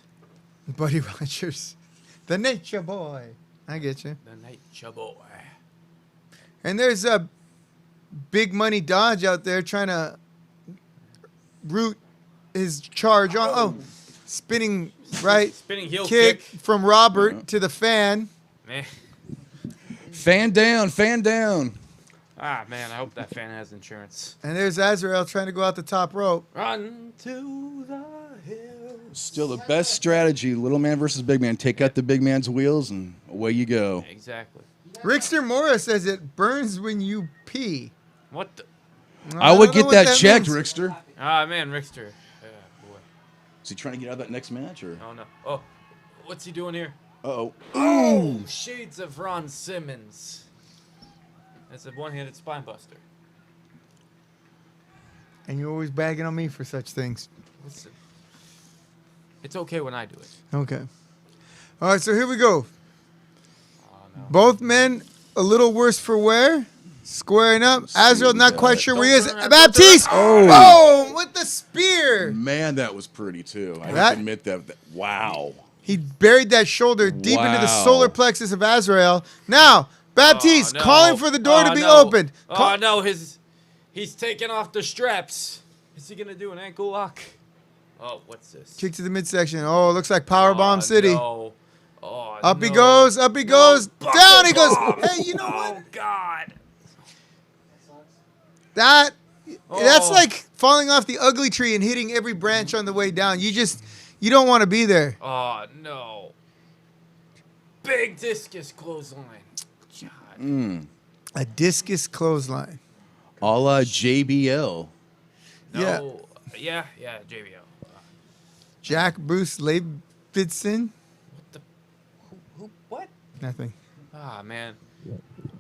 Buddy Rogers. The Nature Boy. I get you. the Nature Boy. And there's a Big Money Dodge out there trying to root his charge on. Oh, spinning right Spinning heel kick kick. from Robert to the fan. Man. Fan down. Ah, man, I hope that fan has insurance. And there's Azrael trying to go out the top rope. Run to the hills. Still the best strategy, little man versus big man. Take out the big man's wheels, and away you go. Exactly. Rickster Morris says it burns when you pee. What the? I would don't know get what that checked, means. Rickster. Ah, man, Rickster. Boy. Is he trying to get out of that next match, or? Oh, no. Oh, what's he doing here? Uh-oh. Oh, shades of Ron Simmons. It's a one-handed spine buster. And you're always bagging on me for such things. Listen, it's okay when I do it. Okay. All right, so here we go. Oh, no. Both men a little worse for wear. Squaring up. Azrael not quite sure where he is. Don't turn around, Baptiste. don't turn Oh, boom, with the spear. Man, that was pretty too. I have That- to admit that. Wow. He buried that shoulder deep into the Wow. solar plexus of Azrael. Now, Baptiste Oh, no. calling for the door to be no. opened. Oh no, he's taking off the straps. Is he gonna do an ankle lock? Oh, what's this? Kick to the midsection. Oh, looks like Powerbomb City. No. Oh, Up he no. goes, up he goes, No, down he goes. buckle bomb. Hey, you know what? Oh God. That's Oh. like falling off the ugly tree and hitting every branch on the way down. You don't want to be there. Oh no. Big discus clothesline. God. A discus clothesline. A la JBL. No. Yeah, JBL. Jack Bruce Leibitson. What? Nothing. Ah, man.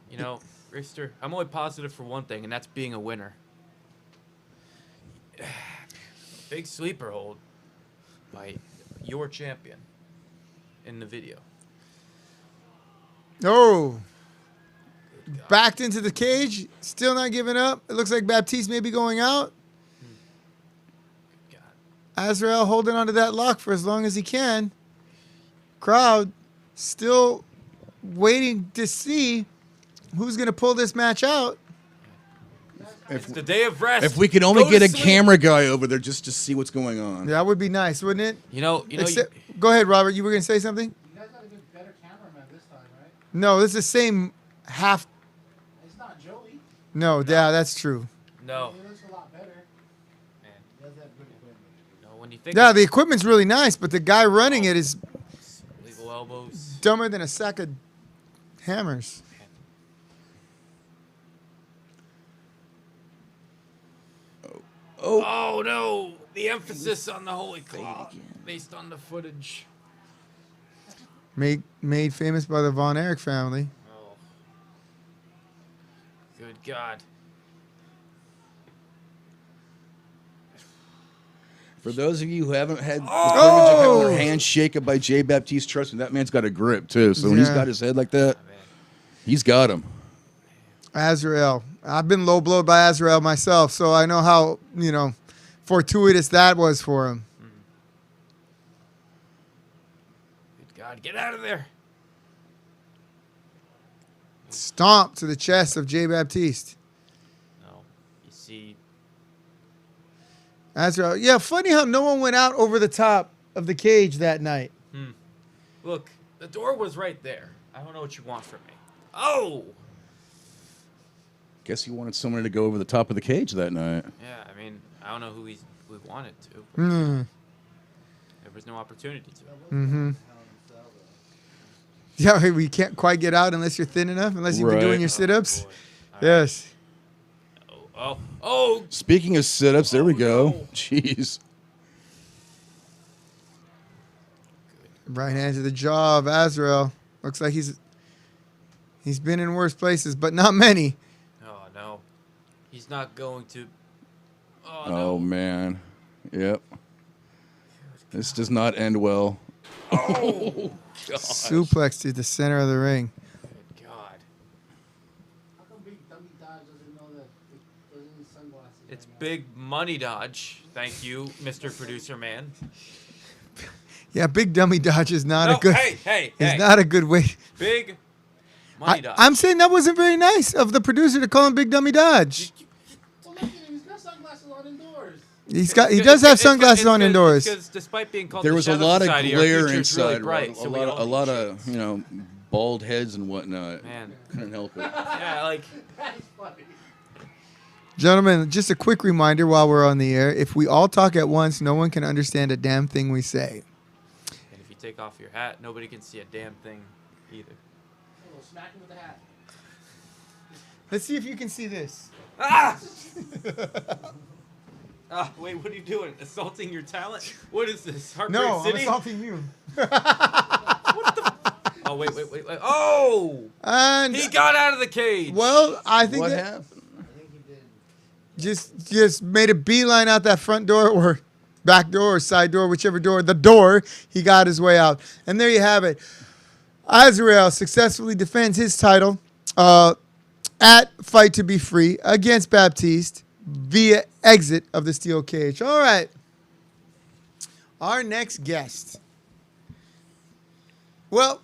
You know, Richter, I'm only positive for one thing, and that's being a winner. Big sleeper hold by your champion in the video. Oh. Backed into the cage. Still not giving up. It looks like Baptiste may be going out. God. Azrael holding onto that lock for as long as he can. Crowd still waiting to see who's going to pull this match out. It's the day of rest. If we could only Go get to a sleep. camera guy over there just to see what's going on. That would be nice, wouldn't it? You know, Go ahead, Robert. You were going to say something? You guys got a good, better cameraman this time, right? No, this is the same half. It's not Joey. No, yeah, that's true. no, He looks a lot better. man. He does have good equipment. No, when you think Yeah, the equipment's really nice, but the guy running it is legal elbows. dumber than a sack of hammers. Oh no! The emphasis on the holy claw, based on the footage. Made famous by the Von Erich family. Oh, good God! For those of you who haven't had the privilege Oh! of having their hand shaken by Jay Baptiste, trust me, that man's got a grip too. So when he's Yeah. got his head like that, Man. he's got him. Azrael. I've been low blowed by Azrael myself, so I know how, fortuitous that was for him. Good God! Get out of there! Stomp to the chest of Jay Baptiste. No, you see, Azrael. Yeah, funny how no one went out over the top of the cage that night. look, the door was right there. I don't know what you want from me. Oh! Guess he wanted someone to go over the top of the cage that night. Yeah, I mean, I don't know who we wanted to. But Hmm. there was no opportunity to. Mm-hmm. Yeah, we can't quite get out unless you're thin enough, unless you've been Right. doing your sit-ups. boy. All right. Yes. Oh! Speaking of sit-ups, there we go. no. Jeez. Right hand to the jaw of Azrael. Looks like he's been in worse places, but not many. Oh no, he's not going to. Oh Oh, no! man. Yep. This does not end well. Oh Suplex to the center of the ring. good God! How come Big Dummy Dodge doesn't know that those are his sunglasses? It's right now? big money dodge. Thank you, Mr. Producer Man. Yeah, big dummy dodge is not No, a good. hey! Is not a good way. Big money dodge. I'm saying that wasn't very nice of the producer to call him Big Dummy Dodge. Well, look at him. He's got sunglasses on indoors. He does have sunglasses on indoors. Because despite being called There the was a Shadow lot of Society, our glare future's really inside. bright, a so we lot, all a need lot shades. of, bald heads and whatnot. Man, Couldn't help it. yeah, like That's funny. Gentlemen, just a quick reminder while we're on the air. If we all talk at once, no one can understand a damn thing we say. and if you take off your hat, nobody can see a damn thing either. We'll smack him with the hat. Let's see if you can see this. Ah! Wait, what are you doing? Assaulting your talent? What is this? Heartbreak No, I'm City? assaulting you. Oh, wait. Oh! And He got out of the cage. well, I think What that happened? I think he did. just made a beeline out that front door or back door or side door, whichever door, the door, he got his way out. And there you have it. Azrael successfully defends his title at Fight to Be Free against Baptiste via exit of the steel cage. All right. Our next guest. Well,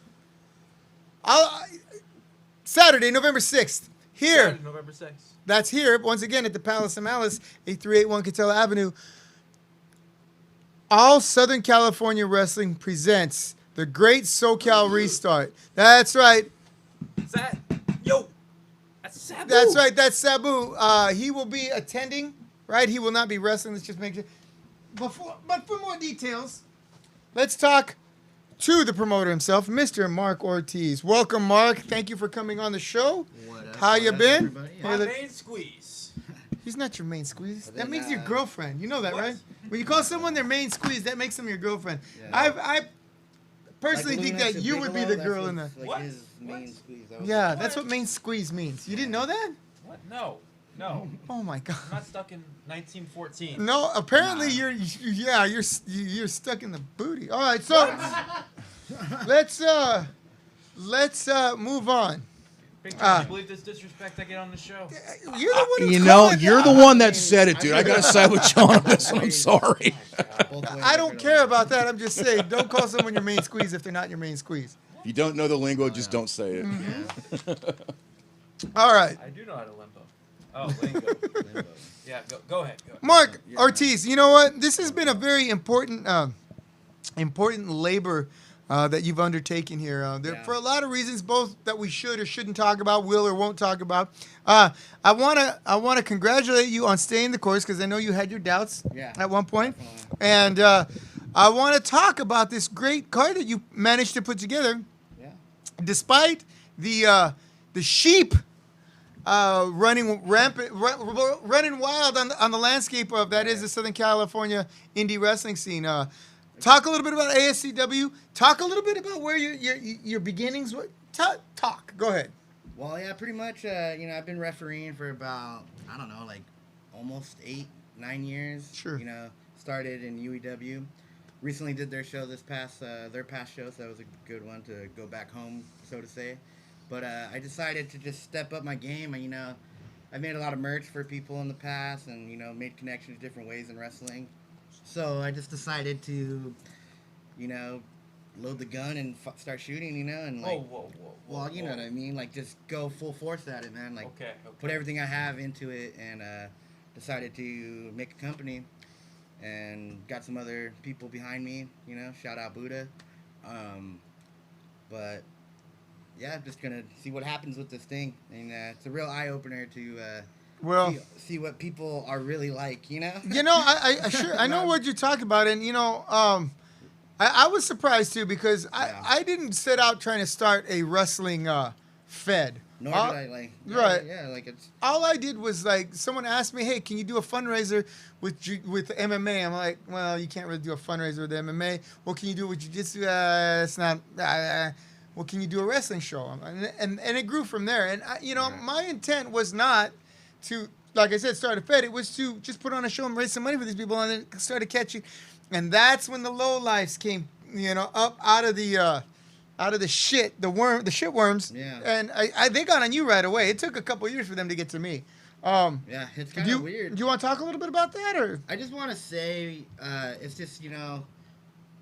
Saturday, November 6th, here. Saturday, November 6th. That's here, once again, at the Palace of Malice, 8381 Catella Avenue. All Southern California Wrestling presents the Great SoCal Restart. That's right. That's Sabu. That's right. That's Sabu. He will be attending, right? He will not be wrestling. Let's just make sure. But for more details, let's talk to the promoter himself, Mr. Mark Ortiz. Welcome, Mark. Thank you for coming on the show. What up? How you What up, been? everybody? Hey, My look, main squeeze. he's not your main squeeze. But That then, makes your girlfriend. You know that, what? right? When you call someone their main squeeze, that makes them your girlfriend. Yeah. I personally think that you would be the girl in the. Like What? his main What? squeeze. That was Yeah, like- that's what main squeeze means. You didn't know that? What? No. Oh my god. I'm not stuck in 1914. No, apparently you're stuck in the booty. All right, so let's move on. Big John, you believe this disrespect I get on the show? You're the one who You called know, it you're that. the one that said it, dude. I gotta side with John on this one. I'm sorry. both ways I are don't good care on about that. I'm just saying, don't call someone your main squeeze if they're not your main squeeze. If you don't know the lingo, just don't say it. All right, I do know how to limbo. Oh, lingo. limbo. Yeah, go ahead. Mark Ortiz. You know what? This has been a very important labor that you've undertaken here. Yeah. For a lot of reasons, both that we should or shouldn't talk about, will or won't talk about. I wanna congratulate you on staying the course because I know you had your doubts Yeah, at one point, definitely. and I want to talk about this great card that you managed to put together, Yeah. despite the sheep. Running rampant, running wild on the landscape of that is the Southern California indie wrestling scene. Talk a little bit about ASCW. Talk a little bit about where your beginnings were. Talk. Go ahead. Well, yeah, pretty much. I've been refereeing for about like almost 8-9 years. Sure. Started in UEW. Recently did their show their past show, so that was a good one to go back home, so to say. But I decided to just step up my game. I made a lot of merch for people in the past, and made connections different ways in wrestling. So I just decided to, load the gun and start shooting. And like, Whoa. well, you know what I mean. Like just go full force at it, man. Like Okay. put everything I have into it, and decided to make a company, and got some other people behind me. Shout out Buddha. But yeah, I'm just gonna see what happens with this thing, and it's a real eye opener to Well, see what people are really like. I know what you're talking about, and I was surprised too because I didn't set out trying to start a wrestling fed. Nor did I like. right. Yeah, like it's. All I did was like someone asked me, "Hey, can you do a fundraiser with MMA?" I'm like, "Well, you can't really do a fundraiser with MMA. Well, can you do it with jiu-jitsu? It's not. Well, can you do a wrestling show?" And it grew from there. And my intent was not to, like I said, start a fed. It was to just put on a show and raise some money for these people, and then started catching. And that's when the low lives came, up out of the shit, the shit worms. Yeah. And they got on you right away. It took a couple years for them to get to me. Yeah, it's kind of weird. Do you want to talk a little bit about that, or? I just want to say, it's just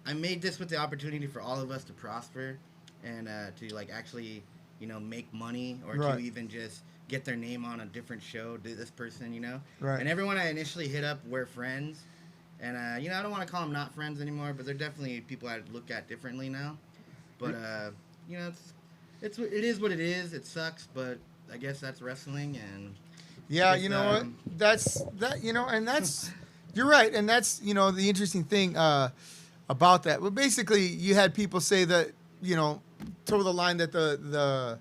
I made this with the opportunity for all of us to prosper, and to like actually make money, or Right. to even just get their name on a different show. This person, Right. And everyone I initially hit up were friends, and I don't want to call them not friends anymore, but they're definitely people I look at differently now. But it is what it is. It sucks, but I guess that's wrestling, and Yeah, It's, you know what? That's and that's you're right, and that's the interesting thing about that. Well, basically, you had people say that toe the line that the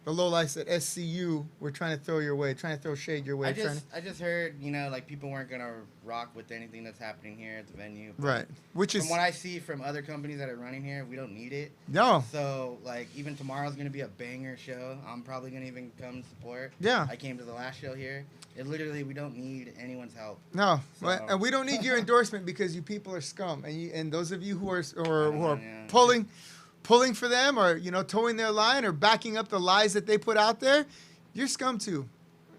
the lowlifes at SCU were trying to throw your way, trying to throw shade your way. I just heard, like people weren't gonna rock with anything that's happening here at the venue. But Right. Which is from what I see from other companies that are running here, we don't need it. no. So like even tomorrow's gonna be a banger show. I'm probably gonna even come support. Yeah. I came to the last show here. It literally we don't need anyone's help. No, So- and we don't need your endorsement because you people are scum, and those of you who are Yeah. pulling for them, or towing their line, or backing up the lies that they put out there, you're scum too.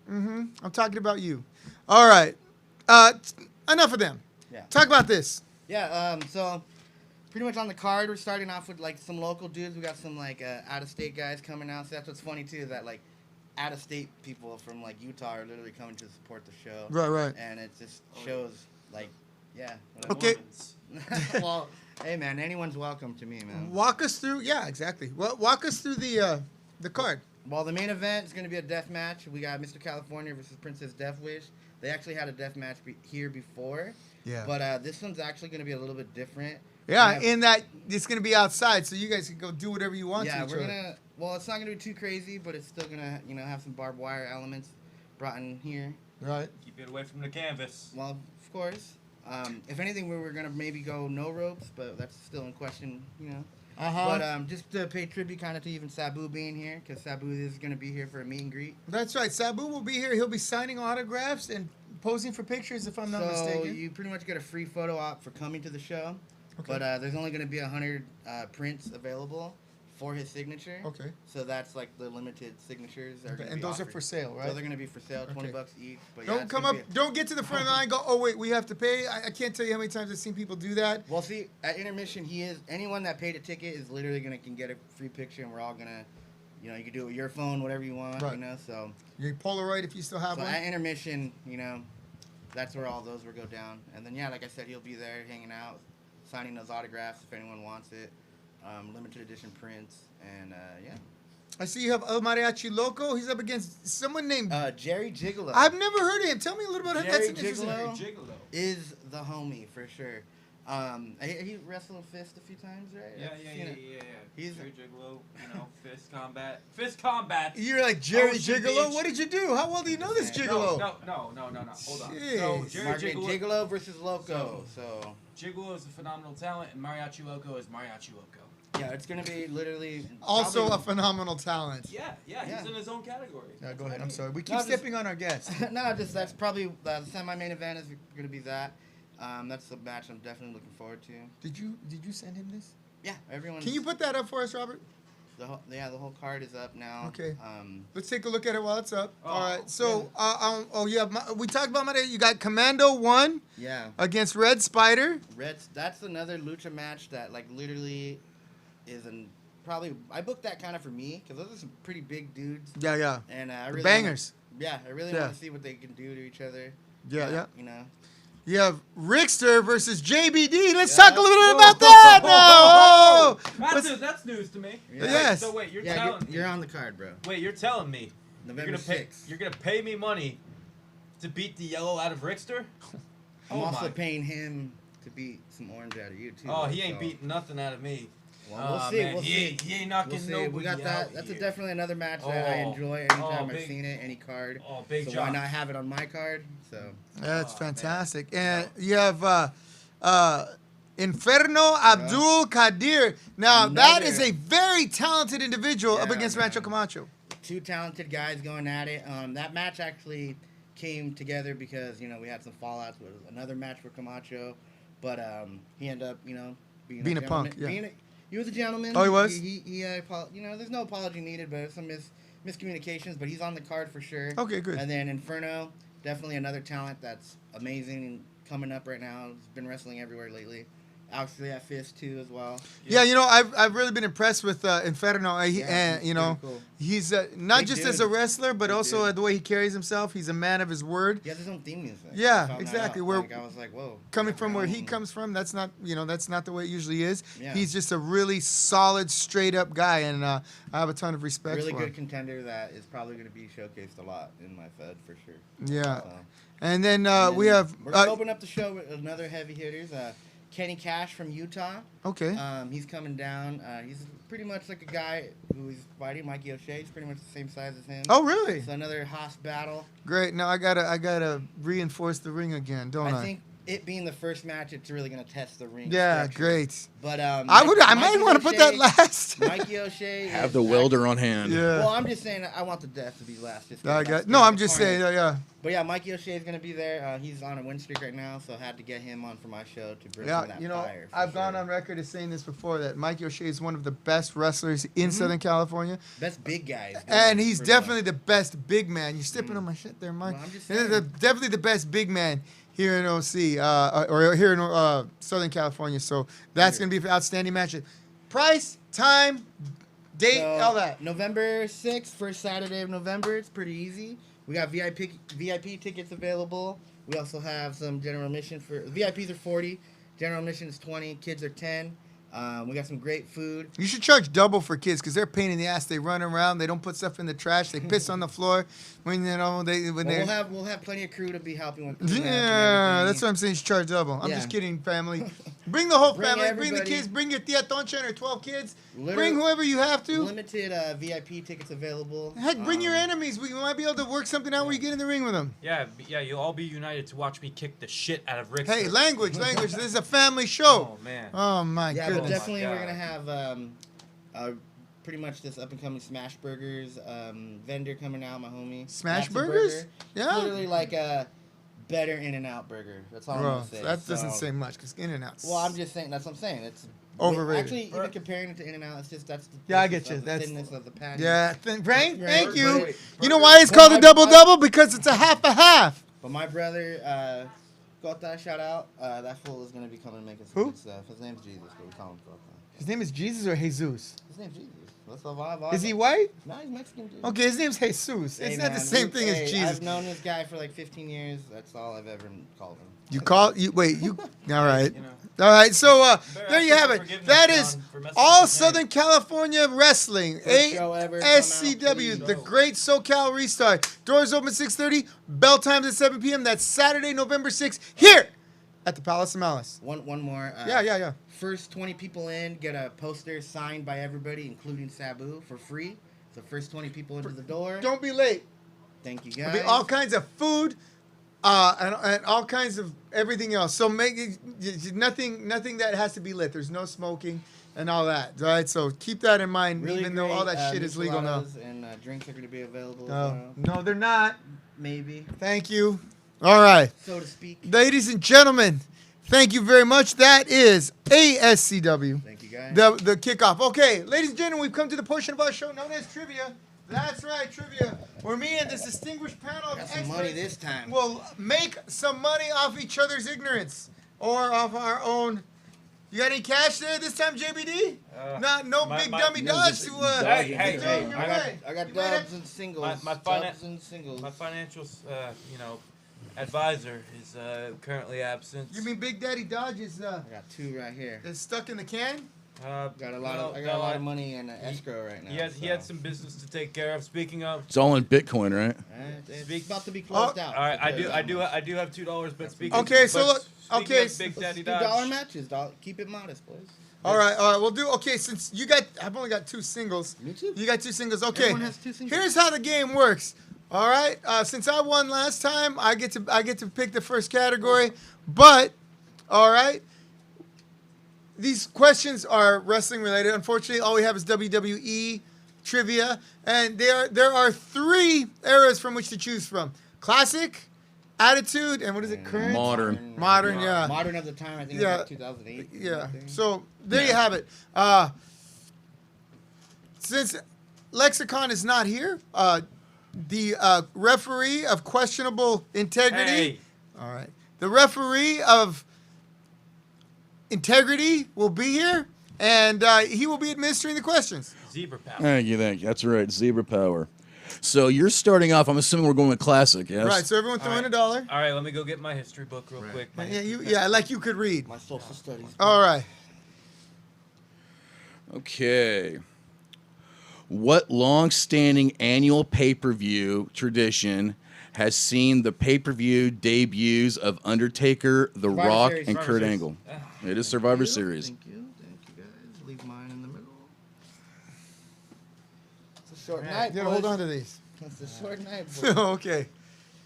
I'm talking about you. All right, enough of them. Yeah. Talk about this. Yeah. So pretty much on the card, we're starting off with like some local dudes. We got some like out of state guys coming out. So that's what's funny too, is that like out of state people from like Utah are literally coming to support the show. Right. And it just shows like, yeah. Okay. Well, hey man, anyone's welcome to me, man. Walk us through. Yeah, exactly. Well, walk us through the card. Well, the main event is going to be a death match. We got Mr. California versus Princess Death Wish. They actually had a death match here before. Yeah. But this one's actually going to be a little bit different. Yeah, We have- in that it's gonna be outside, so you guys can go do whatever you want yeah, to each we're other. gonna. Well, it's not gonna be too crazy, but it's still gonna, have some barbed wire elements brought in here. Right. Keep it away from the canvas. Well, of course. If anything, we were gonna maybe go no ropes, but that's still in question, But just to pay tribute kind of to even Sabu being here, because Sabu is gonna be here for a meet and greet. That's right. Sabu will be here. He'll be signing autographs and posing for pictures, if I'm not So mistaken. you pretty much get a free photo op for coming to the show. Okay. But there's only gonna be 100 prints available for his signature. Okay. So that's like the limited signatures. Are gonna And be those are offered. for sale, right? So they're gonna be for sale, $20 each. But yeah, Don't it's come gonna up. be Don't get to the front of the line. And go. Oh wait, we have to pay. I can't tell you how many times I've seen people do that. Well, see, at intermission, anyone that paid a ticket is literally can get a free picture, and we're all gonna, you can do it with your phone, whatever you want, Right. So, Your Polaroid, if you still have so one. at intermission, that's where all those will go down. And then like I said, he'll be there hanging out, signing those autographs if anyone wants it, limited edition prints, and yeah. I see you have El Mariachi Loco. He's up against someone named. Jerry Gigolo. I've never heard of him. Tell me a little bit. That's Jerry interesting. Gigolo. Gigolo. Is the homie for sure. He wrestled Fist a few times, right? Yeah. I've seen it. He's- Jerry Gigolo, fist combat. Fist combat. You're like Jerry Ocean Gigolo. Beach. What did you do? How well do you know this No, Gigolo? No. Hold on. So Jeez. Jerry Market Gigolo, Gigolo versus Loco. So Gigolo is a phenomenal talent, and Mariachi Loco is Mariachi Loco. yeah, it's gonna be literally Also a probably- phenomenal talent. Yeah, Yeah. he's in his own category. Yeah, go ahead. I'm sorry. We keep No, just- stepping on our guests. no, just that's probably the semi-main event is gonna be that. That's the match I'm definitely looking forward to. Did you send him this? Yeah, everyone. Can you put that up for us, Robert? the whole card is up now. Okay. Um, Let's take a look at it while it's up. Oh, All right. So, we talked about Monday. You got Commando 1 yeah. against Red Spider. That's another lucha match that like literally is probably I booked that kind of for me because those are some pretty big dudes Yeah. and I really Bangers. I really Yeah. want to see what they can do to each other. Yeah. You know. You have Rickster versus JBD. Let's Yeah. talk a little bit about that now. That's news to me. Yeah. Yes. So wait, you're Yeah, telling you're on the card, bro. You're telling me November you're gonna pay 6th. you're gonna pay me money to beat the yellow out of Rickster? I'm Oh also my. paying him to beat some orange out of you too. Oh, he ain't so- beating nothing out of me. Well, we'll Aw, see. man, We'll see. He ain't knocking We'll see. nobody We got that. out That's here. definitely another match that I Oh. enjoy anytime Oh, I've big- seen it, any card. Oh, big so job. why not have it on my card? So That's Oh, man. fantastic. And you have Inferno Abdul Kadir. Now, that is a very talented individual up Yeah, against man. Rancho Camacho. two talented guys going at it. That match actually came together because we had some fallouts with another match for Camacho, but he ended up being a punk, yeah. He was a gentleman. Oh, he was? He there's no apology needed, but some miscommunications. But he's on the card for sure. Okay, good. And then Inferno, definitely another talent that's amazing and coming up right now. He's been wrestling everywhere lately. Actually at Fist too as well. Yeah, I've really been impressed with Inferno. And he's pretty cool. he's not Big just dude. as a wrestler, but Big also dude. the way he carries himself. He's a man of his word. He has his own theme music. Yeah, I found that exactly. out. Where- I was like, whoa. Coming Yeah, from where he um, comes from, that's not the way it usually is. Yeah. He's just a really solid, straight up guy, and I have a ton of respect Really for good him. contender that is probably going to be showcased a lot in my Fed for sure. Yeah. So, And then and we then have we're gonna open up the show with another heavy hitters. Kenny Cash from Utah. Okay. He's coming down. He's pretty much like a guy who is fighting Mikey O'Shea. He's pretty much the same size as him. Oh, really? So another Haas battle. Great. Now I gotta reinforce the ring again, don't I? I think it being the first match, it's really gonna test the ring. Yeah, structure. great. But I might want to put that last. Mikey O'Shea. Have the welder on hand. Yeah. Well, I'm just saying I want the death to be last. Just 'cause I that's got. No, the I'm just saying. carnage. Yeah. But yeah, Mikey O'Shea is gonna be there. He's on a win streak right now, so I had to get him on for my show to bring some of Yeah, that you know, fire. for I've gone sure. on record as saying this before that Mikey O'Shea is one of the best wrestlers Mm-hmm. in Southern California, Best big guys. and he's pretty much. definitely the best big man. You're stepping on my shit there, Mike. Well, I'm just He's saying. definitely the best big man here in OC, or here in Southern California. So that's going to be an outstanding match. Price, time, date, So, all that. November 6th, first Saturday of November. It's pretty easy. We got VIP tickets available. We also have some general admission for VIPs are 40, general admission is 20, kids are 10. We got some great food. You should charge double for kids because they're a pain in the ass. They run around. They don't put stuff in the trash. They piss on the floor when Well, they're. we'll have plenty of crew to be helping with the match and Yeah, everything. that's what I'm saying. You should charge double. I'm Yeah. just kidding, family. Bring the whole Bring family. Bring the everybody. kids. Bring your tia Toncha and her 12 kids. Literally- Bring whoever you have to. Limited VIP tickets available. Heck, bring your enemies. We might be able to work something out where you get in the ring with them. Yeah, you'll all be united to watch me kick the shit out of Rick. Hey, language. This is a family show. Oh man. Oh my Yeah, but goodness. definitely God. we're gonna have pretty much this up and coming Smash Burgers vendor coming out, my homie. Smash That's a Burgers? burger. Yeah. Literally like a better In-N-Out burger. That's all I'm Bro, gonna say. that doesn't So- say much because In and Out. Well, I'm just saying. That's what I'm saying. It's Overrated. Actually, even comparing it to In-N-Out, it's just that's the Yeah, I thickness get you. of the That's- thinness of the patty. Yeah, right? Thank you. Wait, You know why it's called a double-double? Because it's a half a half. But my brother, Gota, shout out. That fool is gonna be coming and making some Who? good stuff. His name's Jesus, but we call him Gota. His name is Jesus or Jesus? His name's Jesus. That's the vibe. Is he white? No, he's Mexican, dude. Okay, his name's Jesus. Hey, It's not the man, same dude, thing hey, as Jesus. I've known this guy for like 15 years. That's all I've ever called him. You call you wait you all right. You know. All right, so Better there you ask have for it. forgiveness, That is John, for messing all with his Southern name. California Wrestling, First show ever, come ASCW, out, the please. Great SoCal Restart. Doors open 6:30, bell times at 7 p.m. That's Saturday, November 6th, here at the Palace of Malice. One more. Yeah. First 20 people in get a poster signed by everybody, including Sabu, for free. So first 20 people into the door. Don't be late. Thank you, There'll guys. be all kinds of food, and all kinds of everything else. So make it, nothing that has to be lit. There's no smoking and all that. Right. So keep that in mind, Really even though all great, that shit is legal now. micheladas and drinks are going to be available. No, they're not. Maybe, Thank you. All right. so to speak. Ladies and gentlemen, thank you very much. That is ASCW, Thank you, guys. the kickoff. Okay, ladies and gentlemen, we've come to the portion of our show known as trivia. That's right, trivia. Where me and this distinguished panel of Got some experts money this time. will make some money off each other's ignorance or off our own. You got any cash there this time, JBD? No big dummy dogs to Hey, throw hey, in your I way. got You might have- dubs and singles. My Dubs and singles. My financial, advisor is currently absent. You mean Big Daddy Dodge is I got two right here. stuck in the can? Got a lot I got a lot of money in escrow right now. He had some business to take care of. Speaking of, It's all in Bitcoin, right? It's about to be closed out. all right, I do have $2, but speaking. Okay, so but look- speaking okay, of Big Daddy Do dollar Dodge. matches. Keep it modest, boys. All right, we'll do. Okay, since I've only got two singles. Me too. You got two singles. Okay, Everyone has two singles. here's how the game works. All right, since I won last time, I get to pick the first category. But, all right, these questions are wrestling related. Unfortunately, all we have is WWE trivia, and there are three eras from which to choose from: classic, attitude, and what is it? Current. Modern. Modern, yeah. Modern of the time, I think Yeah. it was like 2008. Yeah. So there you have it. Since Lexicon is not here, the referee of questionable integrity. Hey, All right. The referee of integrity will be here, and he will be administering the questions. zebra power. Thank you. That's right. Zebra power. So you're starting off. I'm assuming we're going with classic, yes? Right. So everyone throw in $1. All right, let me go get my history book real quick. Like you could read. My social studies. All right. Okay. What long-standing annual pay-per-view tradition has seen the pay-per-view debuts of Undertaker, The Rock, Series. and Kurt Angle. It is Survivor Series. Thank you guys. Leave mine in the middle. It's a short night. Yeah, hold on to these. It's a short night, boys. Okay.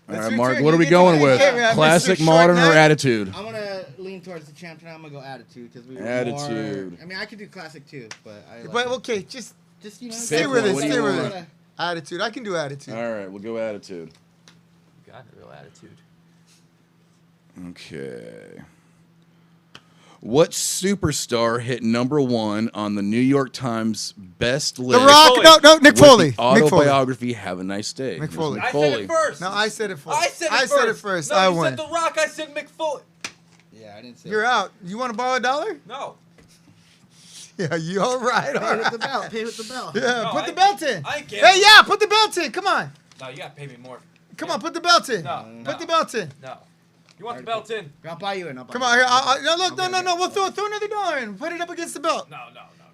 All That's right, your Mark, turn. what are we You get going to- with? Hey, man, Classic, Mr. Short modern, or Night. attitude? I'm gonna lean towards the champ tonight. I'm gonna go attitude because we were Attitude. More, I mean, I could do classic too, but I. Like But okay, just just you know, stay Pick with one. it. What do Stay you with want? it. Attitude. I can do attitude. All right, we'll go attitude. Got a real attitude. Okay. What superstar hit #1 on the New York Times best The list? Rock. Foley. No, Nick with Foley. the Nick Foley. autobiography, Have a Nice Day. Mick It was Foley. Mick I Foley. said it first. No, I said it first. I said it first. said it first. No, I you won. said The Rock. I said Mick Foley. Yeah, I didn't say. You're out. You want to borrow $1? No. Yeah, you all right. All Pay with right. the belt. Pay with the belt. Yeah, No, put I- the belt in. I ain't Hey, gambling. yeah, put the belt in. Come on. No, you gotta pay me more. Come on, put the belt in. No, Put no. the belt in. No. You want the belt in? I'll buy you in. I'll buy Come you on in. here. No, look, no. We'll throw another $1 in. Put it up against the belt. No.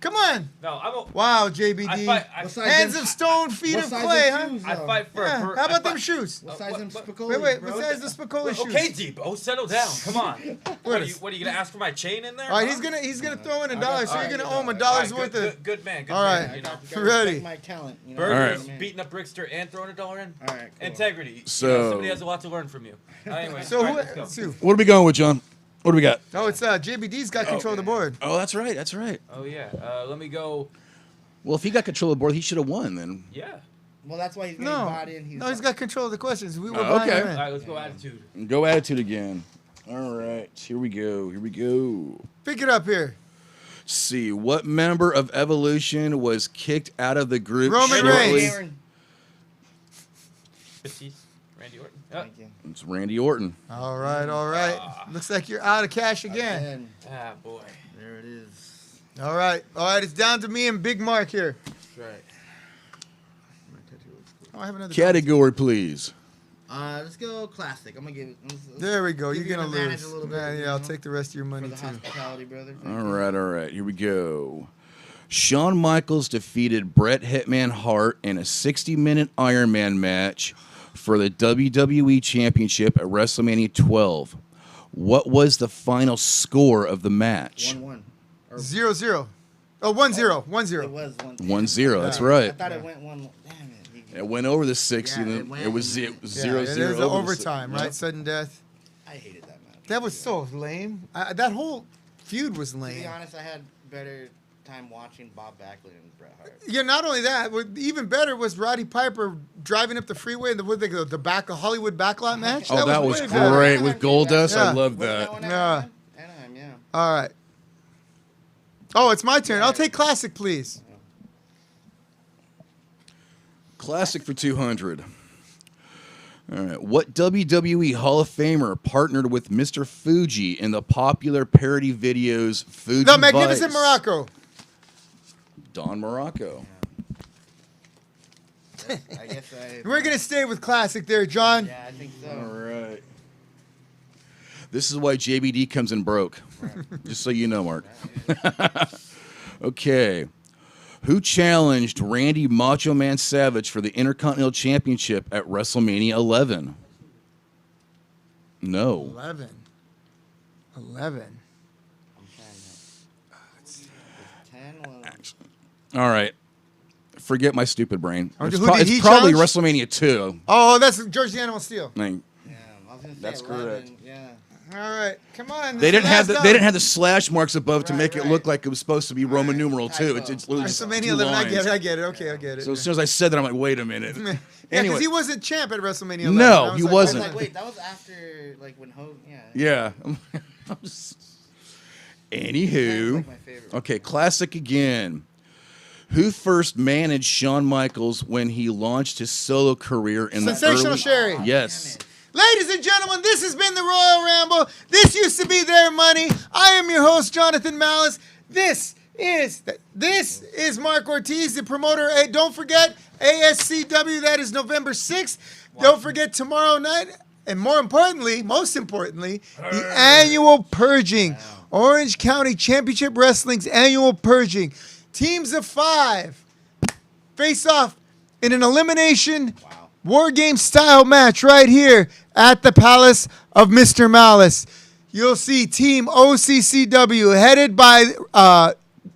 Come on. No, I'm a. Wow, JBD. I fight. What size Hands them- of stone, feet what of size clay, them huh? shoes, I though? fight for. Yeah. for How I about them fight- shoes? What size them what- Spicoli, Wait. bro? What size the Spicoli shoes? Okay, Debo, settle down. Come on. What are you gonna ask for my chain in there? All right, huh? he's gonna throw in $1, got- so you're alright, gonna you owe him know, $1 All right, worth of. good man. Good All man, right. you know. You gotta Ready. respect my talent. You know? Burgers, All right. beating up Brickster, and throwing $1 in. All right. Cool. Integrity. You So- know, somebody has a lot to learn from you. Anyway, So all who? right, let's go. Sue. What are we going with, John? What do we got? Oh, it's JBD's got control of the board. Oh, that's right. That's right. Oh yeah. Let me go. Well, if he got control of the board, he should have won then. Yeah. Well, that's why he's getting No, bought in. no, he's got control of the questions. We were Oh, buying okay. him All in. right, let's go attitude. Go attitude again. All right. Here we go. Pick it up here. See, what member of Evolution was kicked out of the group Roman shortly? Reigns. Aaron. Randy Orton. Thank you. It's Randy Orton. All right. Looks like you're out of cash again. Again. Ah, boy. There it is. All right. It's down to me and Big Mark here. That's right. My tattoo looks cool. Oh, I have another. Category, please. Let's go classic. I'm gonna give it. There we go. Give You're you gonna an advantage lose. a little bit, Man, you yeah, I'll know, take the rest of your for money the too. hospitality, brother. All right. Here we go. Shawn Michaels defeated Bret Hitman Hart in a 60-minute Iron Man match for the WWE Championship at WrestleMania 12. What was the final score of the match? 1-1. Or 0-0. Oh, 1-0. 1-0. It was 1. 1-0. That's I right. thought it went 1. Damn it. It went over the 60. Yeah, and it then went. it was Yeah, 0-0. it is over the overtime, right? Yep. Sudden death. I hated that match. That was so lame. That whole feud was To be lame. honest, I had better time watching Bob Backlund and Bret Hart. Yeah, not only that, even better was Roddy Piper driving up the freeway and the back Hollywood backlot match. Oh, that was way better. great with Goldust. Yeah. I love Wasn't that. one Yeah. Anaheim, yeah. All right. Oh, it's my turn. I'll take classic, please. Classic for 200. All right. What WWE Hall of Famer partnered with Mr. Fuji in the popular parody videos Fuji The Magnificent Vice? Morocco. Don Morocco. I guess We're gonna stay with classic there, John. Yeah, I think All so. right. This is why JBD comes in broke. Just so you know, Mark. Okay. Who challenged Randy Macho Man Savage for the Intercontinental Championship at WrestleMania 11? No. 11. I'm trying to. 10 was. All right. Forget my stupid brain. Oh, It's, who pro- did it's he probably challenge? WrestleMania 2. Oh, that's George the Animal Steel. I mean, Yeah, I was gonna say That's 11, correct. Yeah. All right, come on. they didn't have the last they out. didn't have the slash marks above to Right, make it right. look like it was supposed to be Roman Right. numeral 2. It's Typo. literally just WrestleMania 2 11. I get lines. it. I get it. Okay, I get it. So as soon as I said that, I'm like, wait a minute. Yeah, because Anyway, he wasn't champ at WrestleMania 11. No, I was he like, I was wasn't. like, wait, that was after like when Hogan. Yeah. yeah. Anywho, Like my favorite. okay, classic again. Who first managed Shawn Michaels when he launched his solo career in Sensational the Sherry. early? Yes. Ladies and gentlemen, this has been the Royal Ramble. This used to be their money. I am your host, Jonathan Malice. This is Mark Ortiz, the promoter. Hey, don't forget ASCW. That is November 6th. Don't forget tomorrow night, and most importantly, the annual purging. Orange County Championship Wrestling's annual purging. Teams of 5 face off in an elimination War game style match right here at the Palace of Mr. Malice. You'll see Team OCCW headed by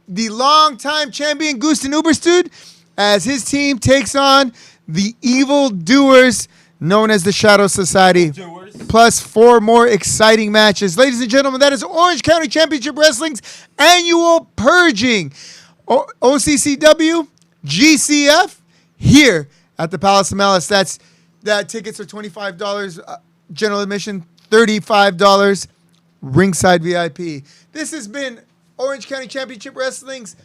the longtime champion Gusten Uberstud as his team takes on the Evil Doers known as the Shadow Society. Plus 4 more exciting matches. Ladies and gentlemen, that is Orange County Championship Wrestling's annual purging. OCCW, GCF, here at the Palace of Malice. That tickets are $25 general admission, $35 ringside VIP. This has been Orange County Championship Wrestling's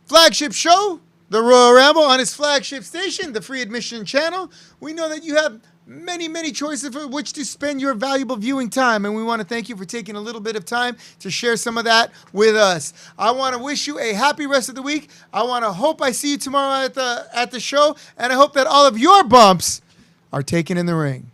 flagship show, the Royal Ramble, on its flagship station, the Free Admission Channel. We know that you have many, many choices for which to spend your valuable viewing time, and we want to thank you for taking a little bit of time to share some of that with us. I want to wish you a happy rest of the week. I want to hope I see you tomorrow at the show, and I hope that all of your bumps are taken in the ring.